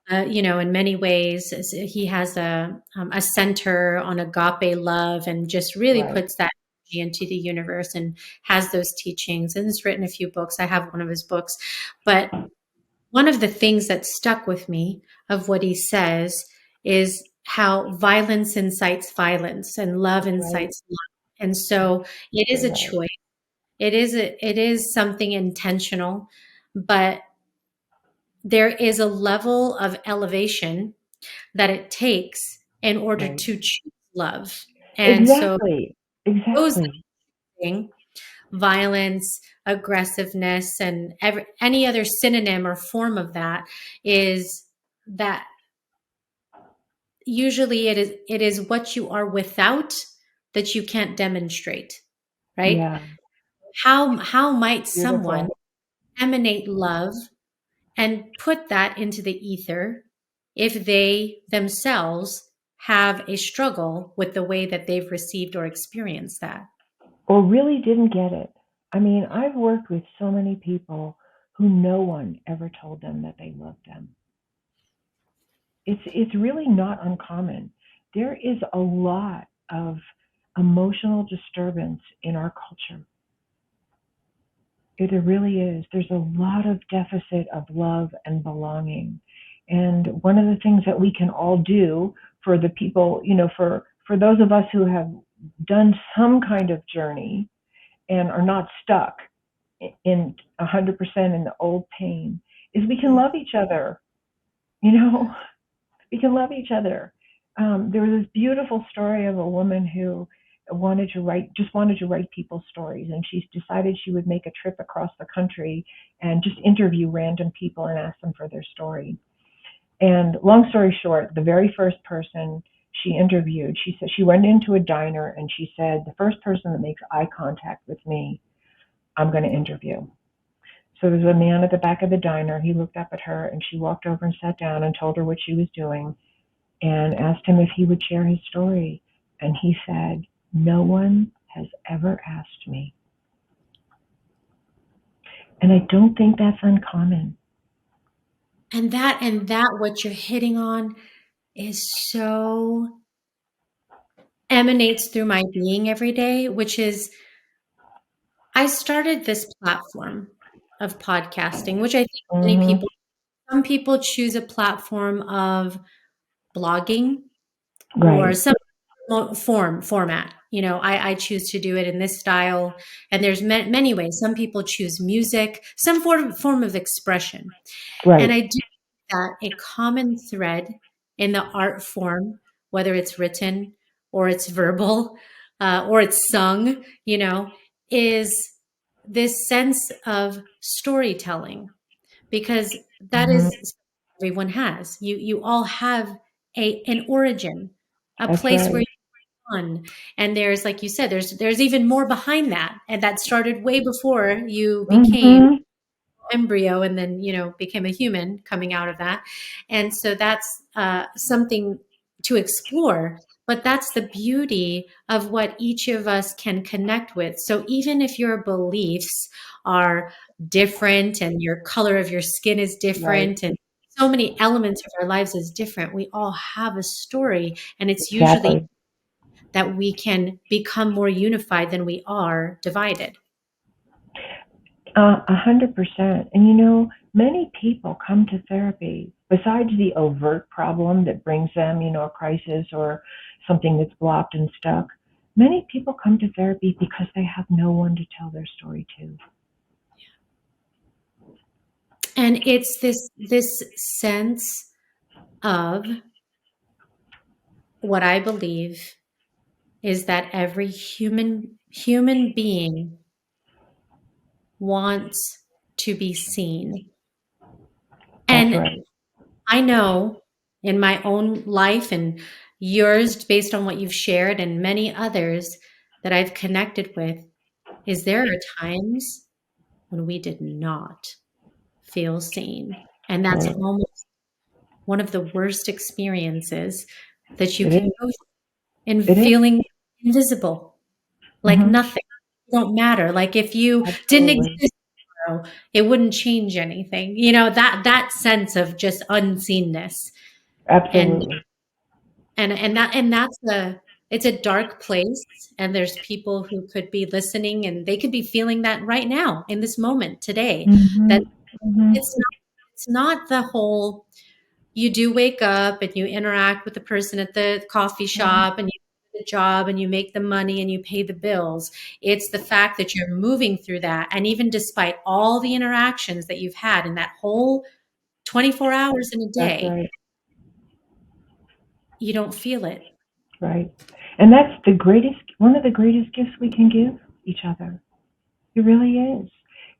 is. Yeah. In many ways, he has a center on agape love, and just really Right. puts that energy into the universe, and has those teachings, and has written a few books. I have one of his books. But one of the things that stuck with me of what he says is, how violence incites violence and love That's right. incites love. And so it is You're a right. choice. It is something intentional, but there is a level of elevation that it takes in order Right. to choose love. And so Exactly. those Exactly. things, violence, aggressiveness, and any other synonym or form of that is that usually it is what you are without that you can't demonstrate, right? Yeah. How might someone Beautiful. emanate love and put that into the ether if they themselves have a struggle with the way that they've received or experienced that? Or really didn't get it. I mean, I've worked with so many people who no one ever told them that they loved them. It's really not uncommon. There is a lot of emotional disturbance in our culture. There really is. There's a lot of deficit of love and belonging. And one of the things that we can all do for the people, for those of us who have done some kind of journey and are not stuck in 100% in the old pain, is we can love each other. You know, we can love each other. There was this beautiful story of a woman who just wanted to write people's stories, and she decided she would make a trip across the country and just interview random people and ask them for their story. And long story short, the very first person she interviewed, she said she went into a diner and she said, the first person that makes eye contact with me, I'm going to interview. So there was a man at the back of the diner. He looked up at her and she walked over and sat down and told her what she was doing and asked him if he would share his story. And he said, no one has ever asked me. And I don't think that's uncommon. And that what you're hitting on is so emanates through my being every day, which is I started this platform of podcasting, which I think many Mm-hmm. people, some people choose a platform of blogging or Right, some format. You know, I choose to do it in this style, and there's many ways. Some people choose music, some form of expression, and right. I do that a common thread in the art form, whether it's written or it's verbal or it's sung, you know, is this sense of storytelling because that Mm-hmm. is everyone has. You all have an origin, a That's place where right. you're on, and there's like you said, there's even more behind that, and that started way before you became Mm-hmm. embryo and then became a human coming out of that. And so that's something to explore, but that's the beauty of what each of us can connect with. So even if your beliefs are different and your color of your skin is Right. different and so many elements of our lives is different, we all have a story, and it's usually Exactly. that we can become more unified than we are divided. 100%. And many people come to therapy besides the overt problem that brings them, a crisis or something that's blocked and stuck. Many people come to therapy because they have no one to tell their story to. And it's this sense of what I believe is that every human being wants to be seen. That's And right. I know in my own life and yours, based on what you've shared, and many others that I've connected with, is there are times when we did not feel seen. And that's Right. almost one of the worst experiences that you It can is. go through, in It is. feeling invisible, like Mm-hmm. nothing. You don't matter. Like if you didn't Absolutely. exist tomorrow, it wouldn't change anything. You know, that sense of just unseenness. And Absolutely. and that's a it's a dark place, and there's people who could be listening and they could be feeling that right now in this moment today. Mm-hmm. That Mm-hmm. it's not the whole you do wake up and you interact with the person at the coffee Mhm. shop and you do the job and you make the money and you pay the bills. It's the fact that you're moving through that. And even despite all the interactions that you've had in that whole 24 hours in a That's day, right. you don't feel it. Right. And that's the greatest, one of the greatest gifts we can give each other. It really is.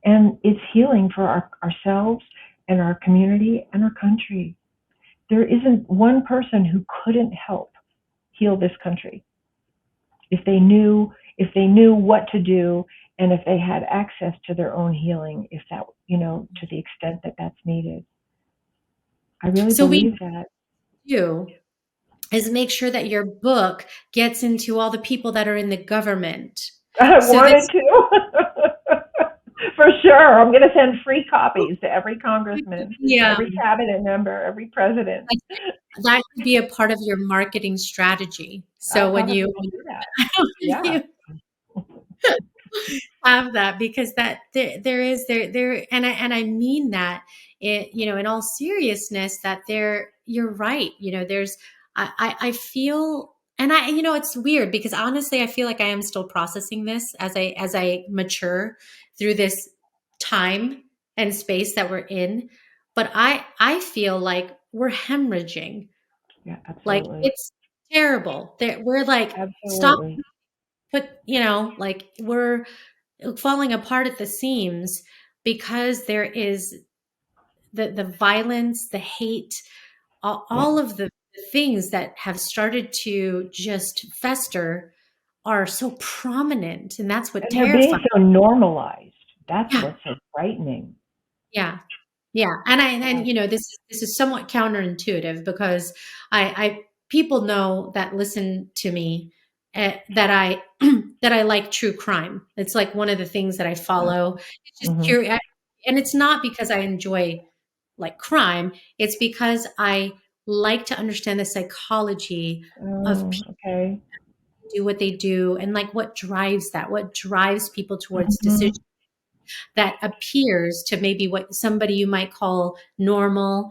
And it's healing for ourselves and our community and our country. There isn't one person who couldn't help heal this country if they knew what to do and if they had access to their own healing, if that, to the extent that that's needed. I really So we believe that. do is make sure that your book gets into all the people that are in the government. I So wanted this, to. For sure. I'm going to send free copies to every congressman, yeah, every cabinet member, every president. that could be a part of your marketing strategy. I So when probably you, will do that. when Yeah. you have that, because that there is there and I mean that it, in all seriousness, that there, you're right. There's, I feel, and it's weird because honestly I feel like I am still processing this as I mature through this time and space that we're in. But I feel like we're hemorrhaging. Yeah, Like, absolutely. it's terrible that we're like, stop, Absolutely. put, like, we're falling apart at the seams because there is the violence, the hate, Yeah. all of the things that have started to just fester are so prominent, and that's what And they're being terrifies. so normalized. That's Yeah, what's so frightening. yeah, yeah. And Yeah. this is somewhat counterintuitive because I people know that listen to me, that I that I like true crime. It's like one of the things that I follow. It's just Hmm. curious, and it's not because I enjoy like crime. It's because I like to understand the psychology of Oh, people okay. do what they do, and like what drives people towards Hmm. decisions that appears to maybe what somebody you might call normal.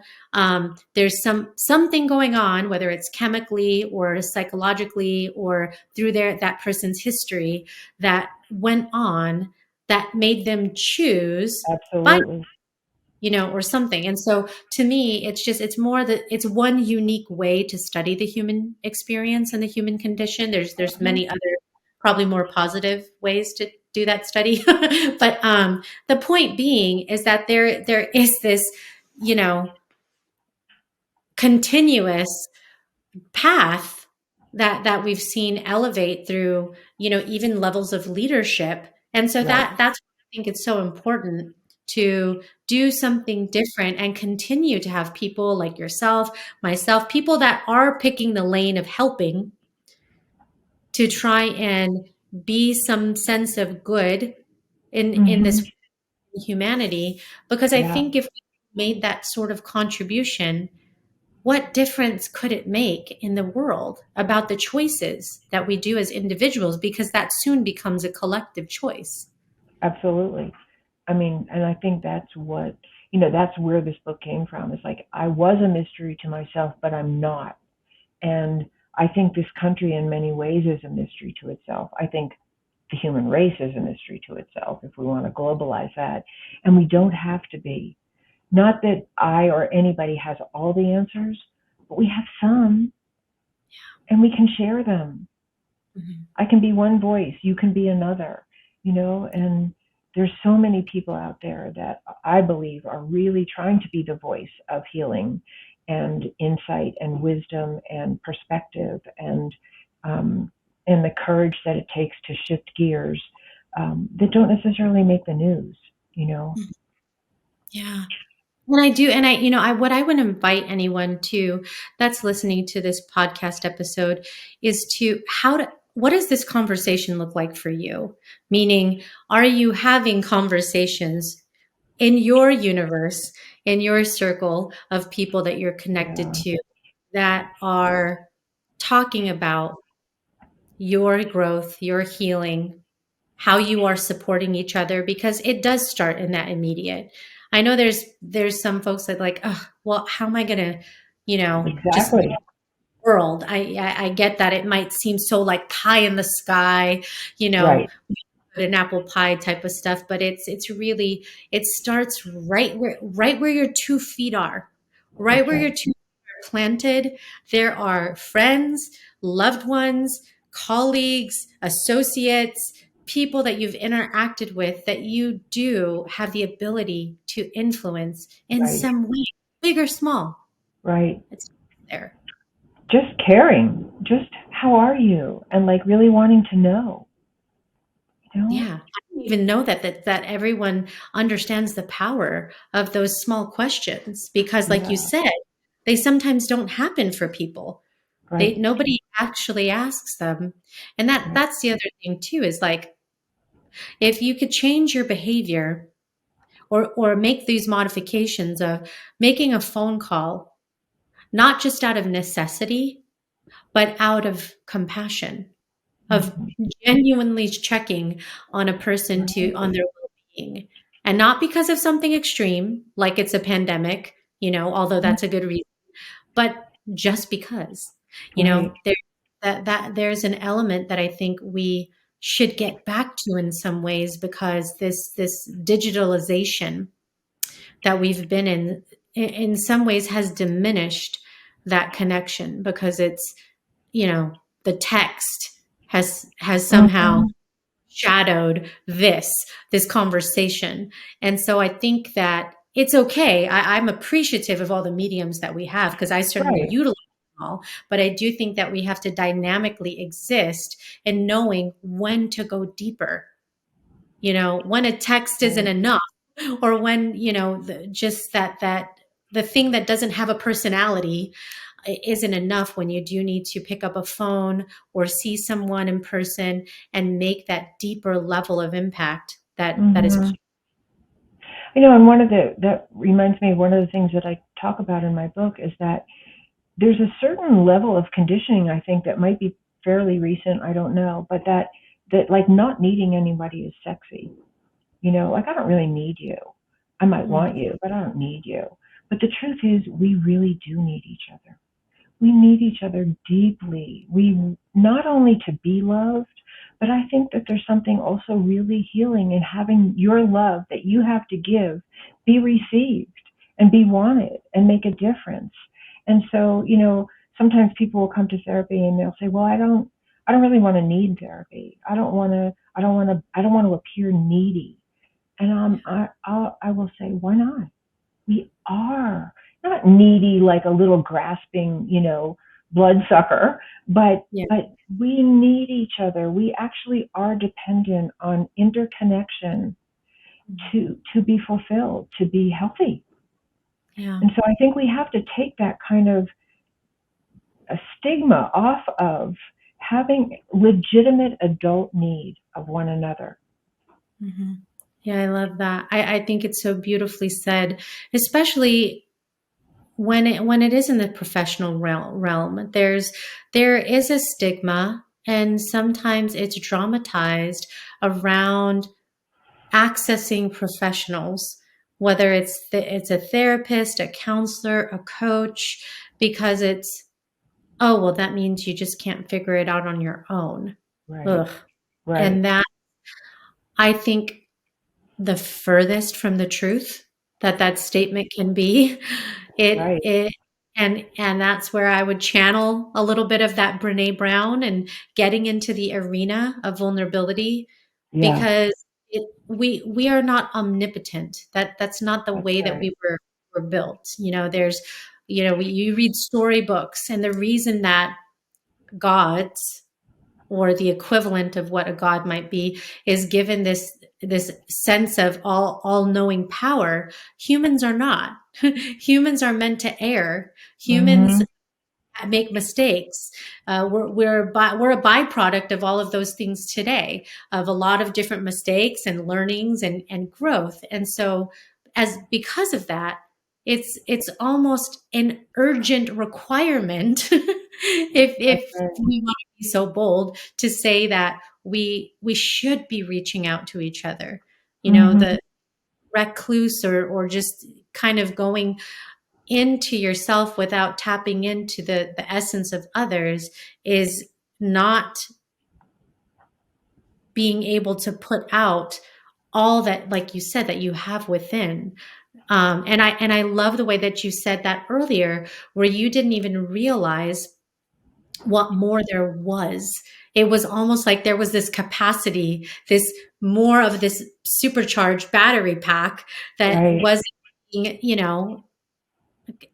There's something going on, whether it's chemically or psychologically or through that person's history that went on that made them choose violence, Absolutely. or something. And so to me, it's more that it's one unique way to study the human experience and the human condition. There's Mhm. many other, probably more positive ways to do that study. But the point being is that there is this, you know, continuous path that we've seen elevate through, even levels of leadership. And so Right. that's why I think it's so important to do something different and continue to have people like yourself, myself, people that are picking the lane of helping to try and be some sense of good in Hmm. this humanity. Because I Yeah, think if we made that sort of contribution, what difference could it make in the world about the choices that we do as individuals? Because that soon becomes a collective choice. absolutely. I mean, and I think that's where this book came from. It's like I was a mystery to myself, but I'm not. And I think this country in many ways is a mystery to itself. I think the human race is a mystery to itself if we want to globalize that. And we don't have to be. Not that I or anybody has all the answers, but we have some and we can share them. Mhm. I can be one voice, you can be another, and there's so many people out there that I believe are really trying to be the voice of healing and insight and wisdom and perspective um, and the courage that it takes to shift gears that don't necessarily make the news. Yeah. And I do, and what I would invite anyone to that's listening to this podcast episode is to what does this conversation look like for you? Meaning, are you having conversations in your universe, in your circle of people that you're connected Yeah, to, that are talking about your growth, your healing, how you are supporting each other? Because it does start in that immediate. I know there's some folks that like, oh, well, how am I going to just Exactly. world. I get that it might seem so like pie in the sky, you know, Right. an apple pie type of stuff, but it's really, it starts right where your 2 feet are, right That's where your right. 2 feet are planted. There are friends, loved ones, colleagues, associates, people that you've interacted with that you do have the ability to influence in Right. some way, big or small. Right. It's there. Just caring. Just how are you? And like really wanting to know, you know? Yeah, I didn't even know that everyone understands the power of those small questions because, like you Yeah. said, they sometimes don't happen for people. They Right. Nobody actually asks them, and Right. that's the other thing too. Is like if you could change your behavior or make these modifications of making a phone call, not just out of necessity, but out of compassion, of Hmm. genuinely checking on a person to on Right. their well-being, and not because of something extreme like it's a pandemic, although that's a good reason, but just because, Right. there that there's an element that I think we should get back to in some ways, because this digitalization that we've been in some ways has diminished that connection, because it's, the text has somehow Hmm. shadowed this conversation. And so I think that it's okay. I'm appreciative of all the mediums that we have, because I certainly Right. utilize them all. But I do think that we have to dynamically exist in knowing when to go deeper. When a text isn't Right. enough, or when, just that the thing that doesn't have a personality isn't enough, when you do need to pick up a phone or see someone in person and make that deeper level of impact that is. Hmm. And that reminds me, one of the things that I talk about in my book is that there's a certain level of conditioning, I think, that might be fairly recent, I don't know, but that like not needing anybody is sexy. Like I don't really need you. I might Mm, want you, but I don't need you. But the truth is we really do need each other. We need each other deeply. We not only to be loved, but I think that there's something also really healing in having your love that you have to give be received and be wanted and make a difference. And so, sometimes people will come to therapy and they'll say, "Well, I don't really want to need therapy. I don't want to appear needy." And I will say, "Why not? We are not needy like a little grasping, bloodsucker, yeah. but we need each other. We actually are dependent on interconnection Mhm. to be fulfilled, to be healthy. Yeah. And so I think we have to take that kind of a stigma off of having legitimate adult need of one another. Hmm. Yeah, I love that. I think it's so beautifully said, especially when it is in the professional realm. There is a stigma, and sometimes it's dramatized around accessing professionals, whether it's a therapist, a counselor, a coach, because it's, oh, well, that means you just can't figure it out on your own. Right. Ugh. Right. And that, I think, the furthest from the truth that statement can be. It Right. it and that's where I would channel a little bit of that Brene Brown and getting into the arena of vulnerability, Yeah. because we are not omnipotent. That's not the That's way that right. we were built. There's, you read storybooks, and the reason that gods, or the equivalent of what a god might be, is given this sense of all knowing power. Humans are not. Humans are meant to err. Humans Mhm. make mistakes. We're a byproduct of all of those things today, of a lot of different mistakes and learnings and growth. And so, as because of that, it's almost an urgent requirement, if That's right. we want to be so bold to say that we should be reaching out to each other. Mhm. The recluse, or just kind of going into yourself without tapping into the essence of others is not being able to put out all that, like you said, that you have within. And I love the way that you said that earlier, where you didn't even realize what more there was. It was almost like there was this capacity, this more of this supercharged battery pack that Right. wasn't being,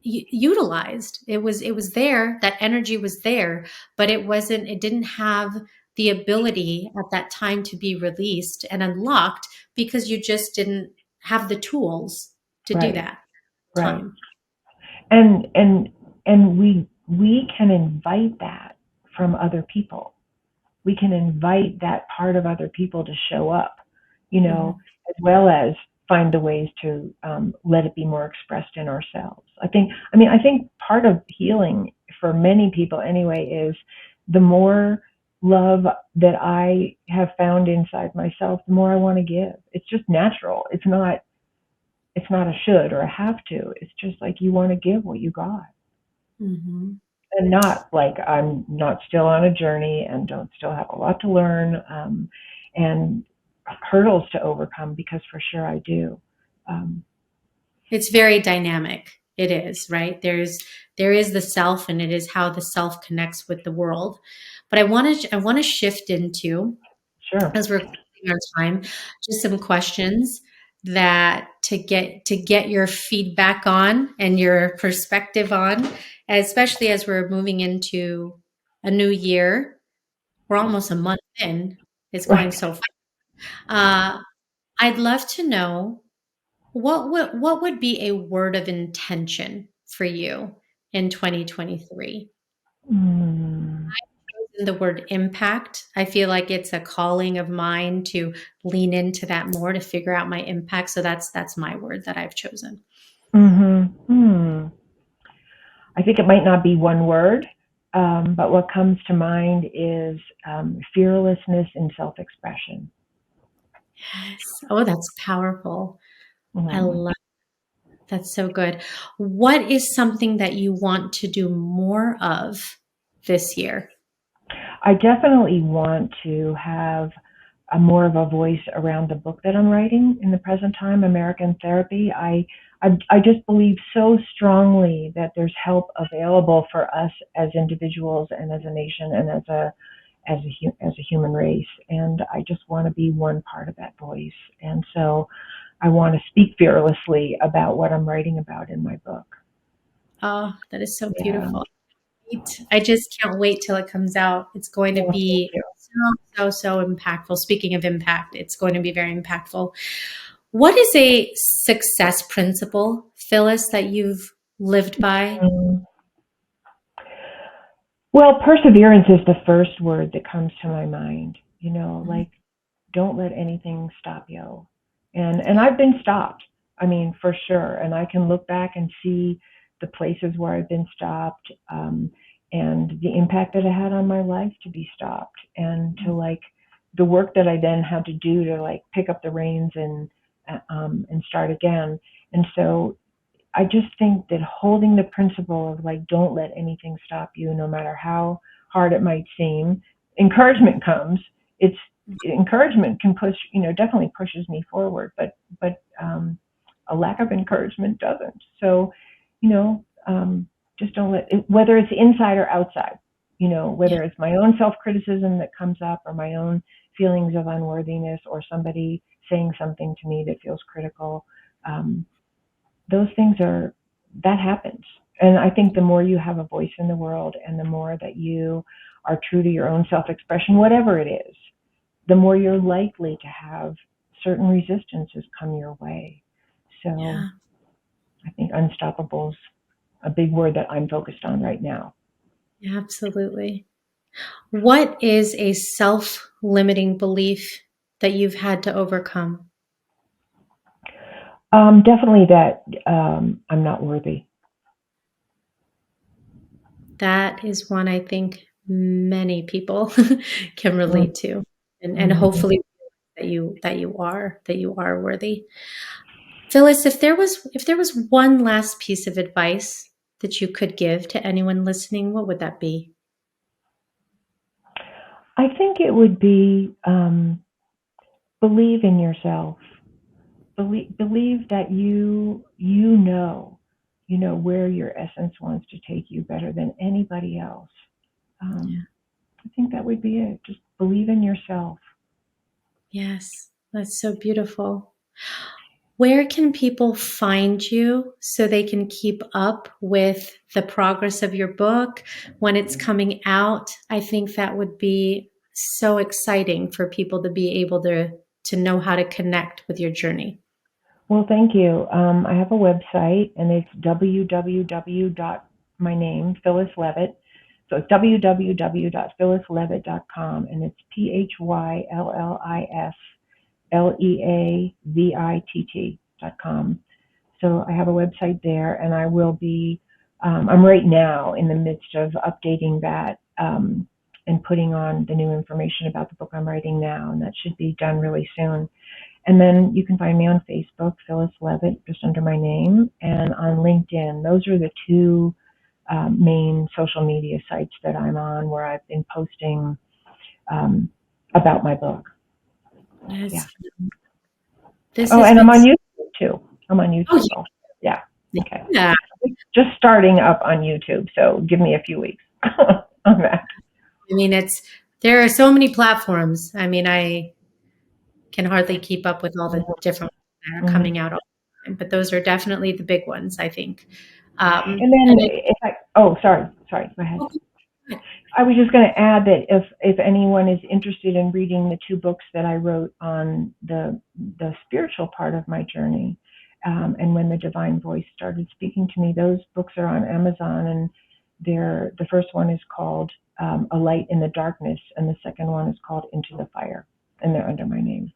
utilized. It was there, that energy was there, but it didn't have the ability at that time to be released and unlocked because you just didn't have the tools to do Right. that Right. time. And we can invite that from other people. We can invite that part of other people to show up, Mhm. as well as find the ways to let it be more expressed in ourselves. I think part of healing for many people anyway is the more love that I have found inside myself, the more I want to give. It's just natural. It's not a should or a have to. It's just like you want to give what you got. Mhm. And not like I'm not still on a journey and don't still have a lot to learn, and hurdles to overcome, because for sure I do. Um, It's very dynamic. It is, right? There is the self, and it is how the self connects with the world. But I want to shift into, sure. as we're closing our time, just some questions that to get your feedback on and your perspective on, especially as we're moving into a new year. We're almost a month in. It's going Right. so fast. Uh, I'd love to know what would be a word of intention for you in 2023? Mm, The word impact. I feel like it's a calling of mine to lean into that more to figure out my impact. So that's my word that I've chosen. hmm. I think it might not be one word, but what comes to mind is fearlessness and self-expression. Yes. Oh, that's powerful. I Mm. love that's so good. What is something that you want to do more of this year? I definitely want to have a more of a voice around the book that I'm writing in the present time, American Therapy. I just believe so strongly that there's help available for us as individuals and as a nation and as a human race. And I just want to be one part of that voice. And so I want to speak fearlessly about what I'm writing about in my book. Oh, that is so Yeah. beautiful. I just can't wait till it comes out. It's going to Well, thank be you. so impactful. Speaking of impact, it's going to be very impactful. What is a success principle, Phyllis, that you've lived by? Mm. Well, perseverance is the first word that comes to my mind. Mhm. Like, don't let anything stop you. And I've been stopped. I mean, for sure. And I can look back and see the places where I've been stopped, and the impact that it had on my life to be stopped, and to like the work that I then had to do to like pick up the reins and start again. And so I just think that holding the principle of like, don't let anything stop you, no matter how hard it might seem. Encouragement comes. It's encouragement can push, definitely pushes me forward, but a lack of encouragement doesn't. So, you know, just don't let it, whether it's inside or outside, Yeah. whether it's my own self criticism that comes up, or my own feelings of unworthiness, or somebody saying something to me that feels critical. Um, those things are that happens. And I think the more you have a voice in the world, and the more that you are true to your own self-expression, whatever it is, the more you're likely to have certain resistances come your way. So Yeah, I think unstoppable's a big word that I'm focused on right now. absolutely. What is a self-limiting belief that you've had to overcome? Definitely that I'm not worthy. That is one I think many people can Mm-hmm. relate to, and hopefully that you are worthy. Phyllis, if there was one last piece of advice that you could give to anyone listening, what would that be? I think it would be believe in yourself. Believe that you know where your essence wants to take you better than anybody else. Yeah. I think that would be it. Just believe in yourself. Yes, that's so beautiful. Where can people find you so they can keep up with the progress of your book when it's coming out? I think that would be so exciting for people to be able to know how to connect with your journey. Well, thank you. I have a website, and it's my name, Phyllis Leavitt. So it's www.phyllisleavitt.com, and it's PhyllisLeavitt.com. So I have a website there, and I will be, I'm right now in the midst of updating that and putting on the new information about the book I'm writing now, and that should be done really soon. And then you can find me on Facebook, Phyllis Leavitt, just under my name, and on LinkedIn. Those are the two main social media sites that I'm on where I've been posting about my book. Yes. Yeah. And I'm on YouTube too. I'm on YouTube. Oh, yeah. Okay. Yeah. Just starting up on YouTube, so give me a few weeks on that. I mean, there are so many platforms. I mean, I can hardly keep up with all the different ones that are coming out all the time, but those are definitely the big ones, I think. And then sorry, go ahead. Okay. I was just going to add that if anyone is interested in reading the two books that I wrote on the spiritual part of my journey, and when the divine voice started speaking to me, those books are on Amazon, and the first one is called A Light in the Darkness, and the second one is called Into the Fire, and they're under my name.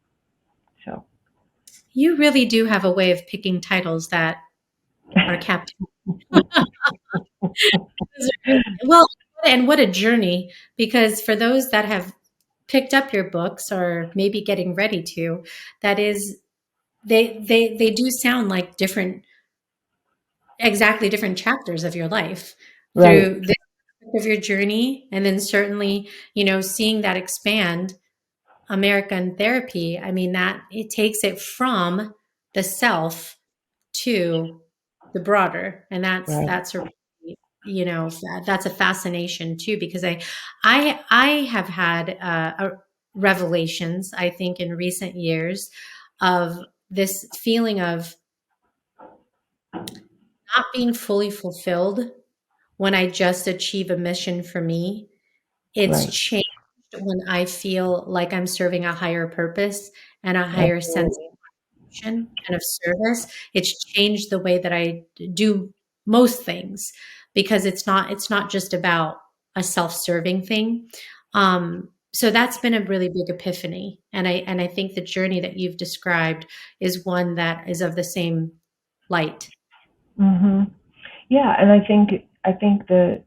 So you really do have a way of picking titles that are captivating. Well, and what a journey, because for those that have picked up your books or maybe getting ready to, that is, they do sound like exactly different chapters of your life right, through the of your journey. And then certainly, seeing that expand American therapy, I mean, that it takes it from the self to the broader. And right. that's a fascination too, because I have had revelations, I think, in recent years of this feeling of not being fully fulfilled when I just achieve a mission for me. It's Right. changed when I feel like I'm serving a higher purpose and a higher sense Absolutely. of mission and of service. It's changed the way that I do most things, because it's not just about a self-serving thing. So that's been a really big epiphany, and I think the journey that you've described is one that is of the same light. hmm Yeah, and I think the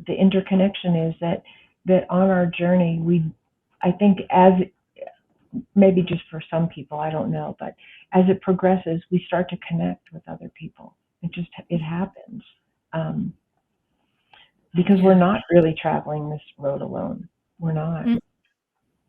interconnection is that on our journey I think as maybe just for some people, I don't know, but as it progresses, we start to connect with other people. It happens because we're Yeah. not really traveling this road alone. We're not.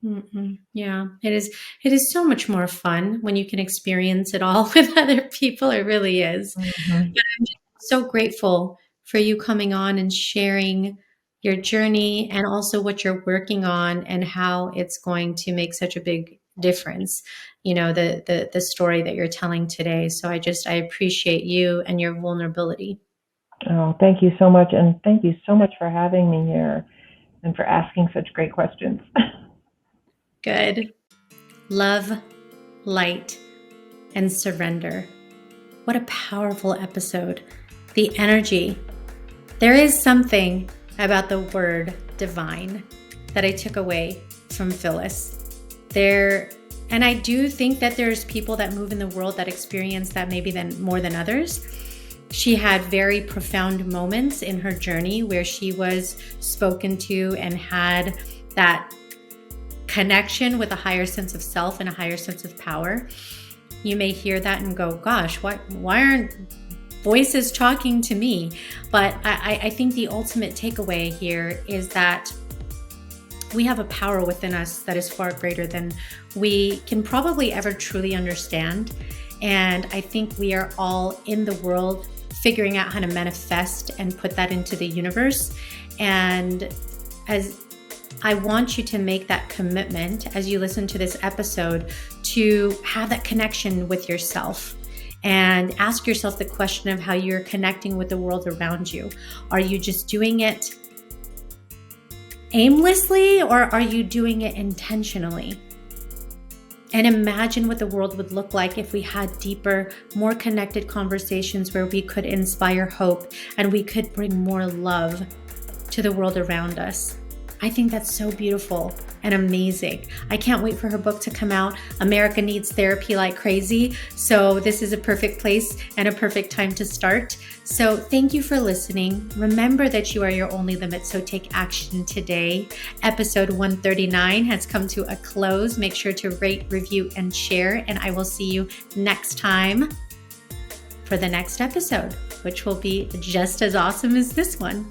Mm-mm. Yeah, it is. It is so much more fun when you can experience it all with other people. It really is. hmm But I'm just so grateful for you coming on and sharing your journey and also what you're working on and how it's going to make such a big difference. The story that you're telling today. So I appreciate you and your vulnerability. Oh, thank you so much, and thank you so much for having me here and for asking such great questions. Good. Love, light, and surrender. What a powerful episode. The energy. There is something about the word divine that I took away from Phyllis. And I do think that there's people that move in the world that experience that maybe more than others. She had very profound moments in her journey where she was spoken to and had that connection with a higher sense of self and a higher sense of power. You may hear that and go, gosh, why aren't voices talking to me? But I think the ultimate takeaway here is that we have a power within us that is far greater than we can probably ever truly understand. And I think we are all in the world figuring out how to manifest and put that into the universe. And as I want you to make that commitment as you listen to this episode to have that connection with yourself and ask yourself the question of how you're connecting with the world around you. Are you just doing it aimlessly, or are you doing it intentionally? And imagine what the world would look like if we had deeper, more connected conversations where we could inspire hope and we could bring more love to the world around us. I think that's so beautiful and amazing. I can't wait for her book to come out. America needs therapy like crazy. So this is a perfect place and a perfect time to start. So thank you for listening. Remember that you are your only limit, so take action today. Episode 139 has come to a close. Make sure to rate, review, and share. And I will see you next time for the next episode, which will be just as awesome as this one.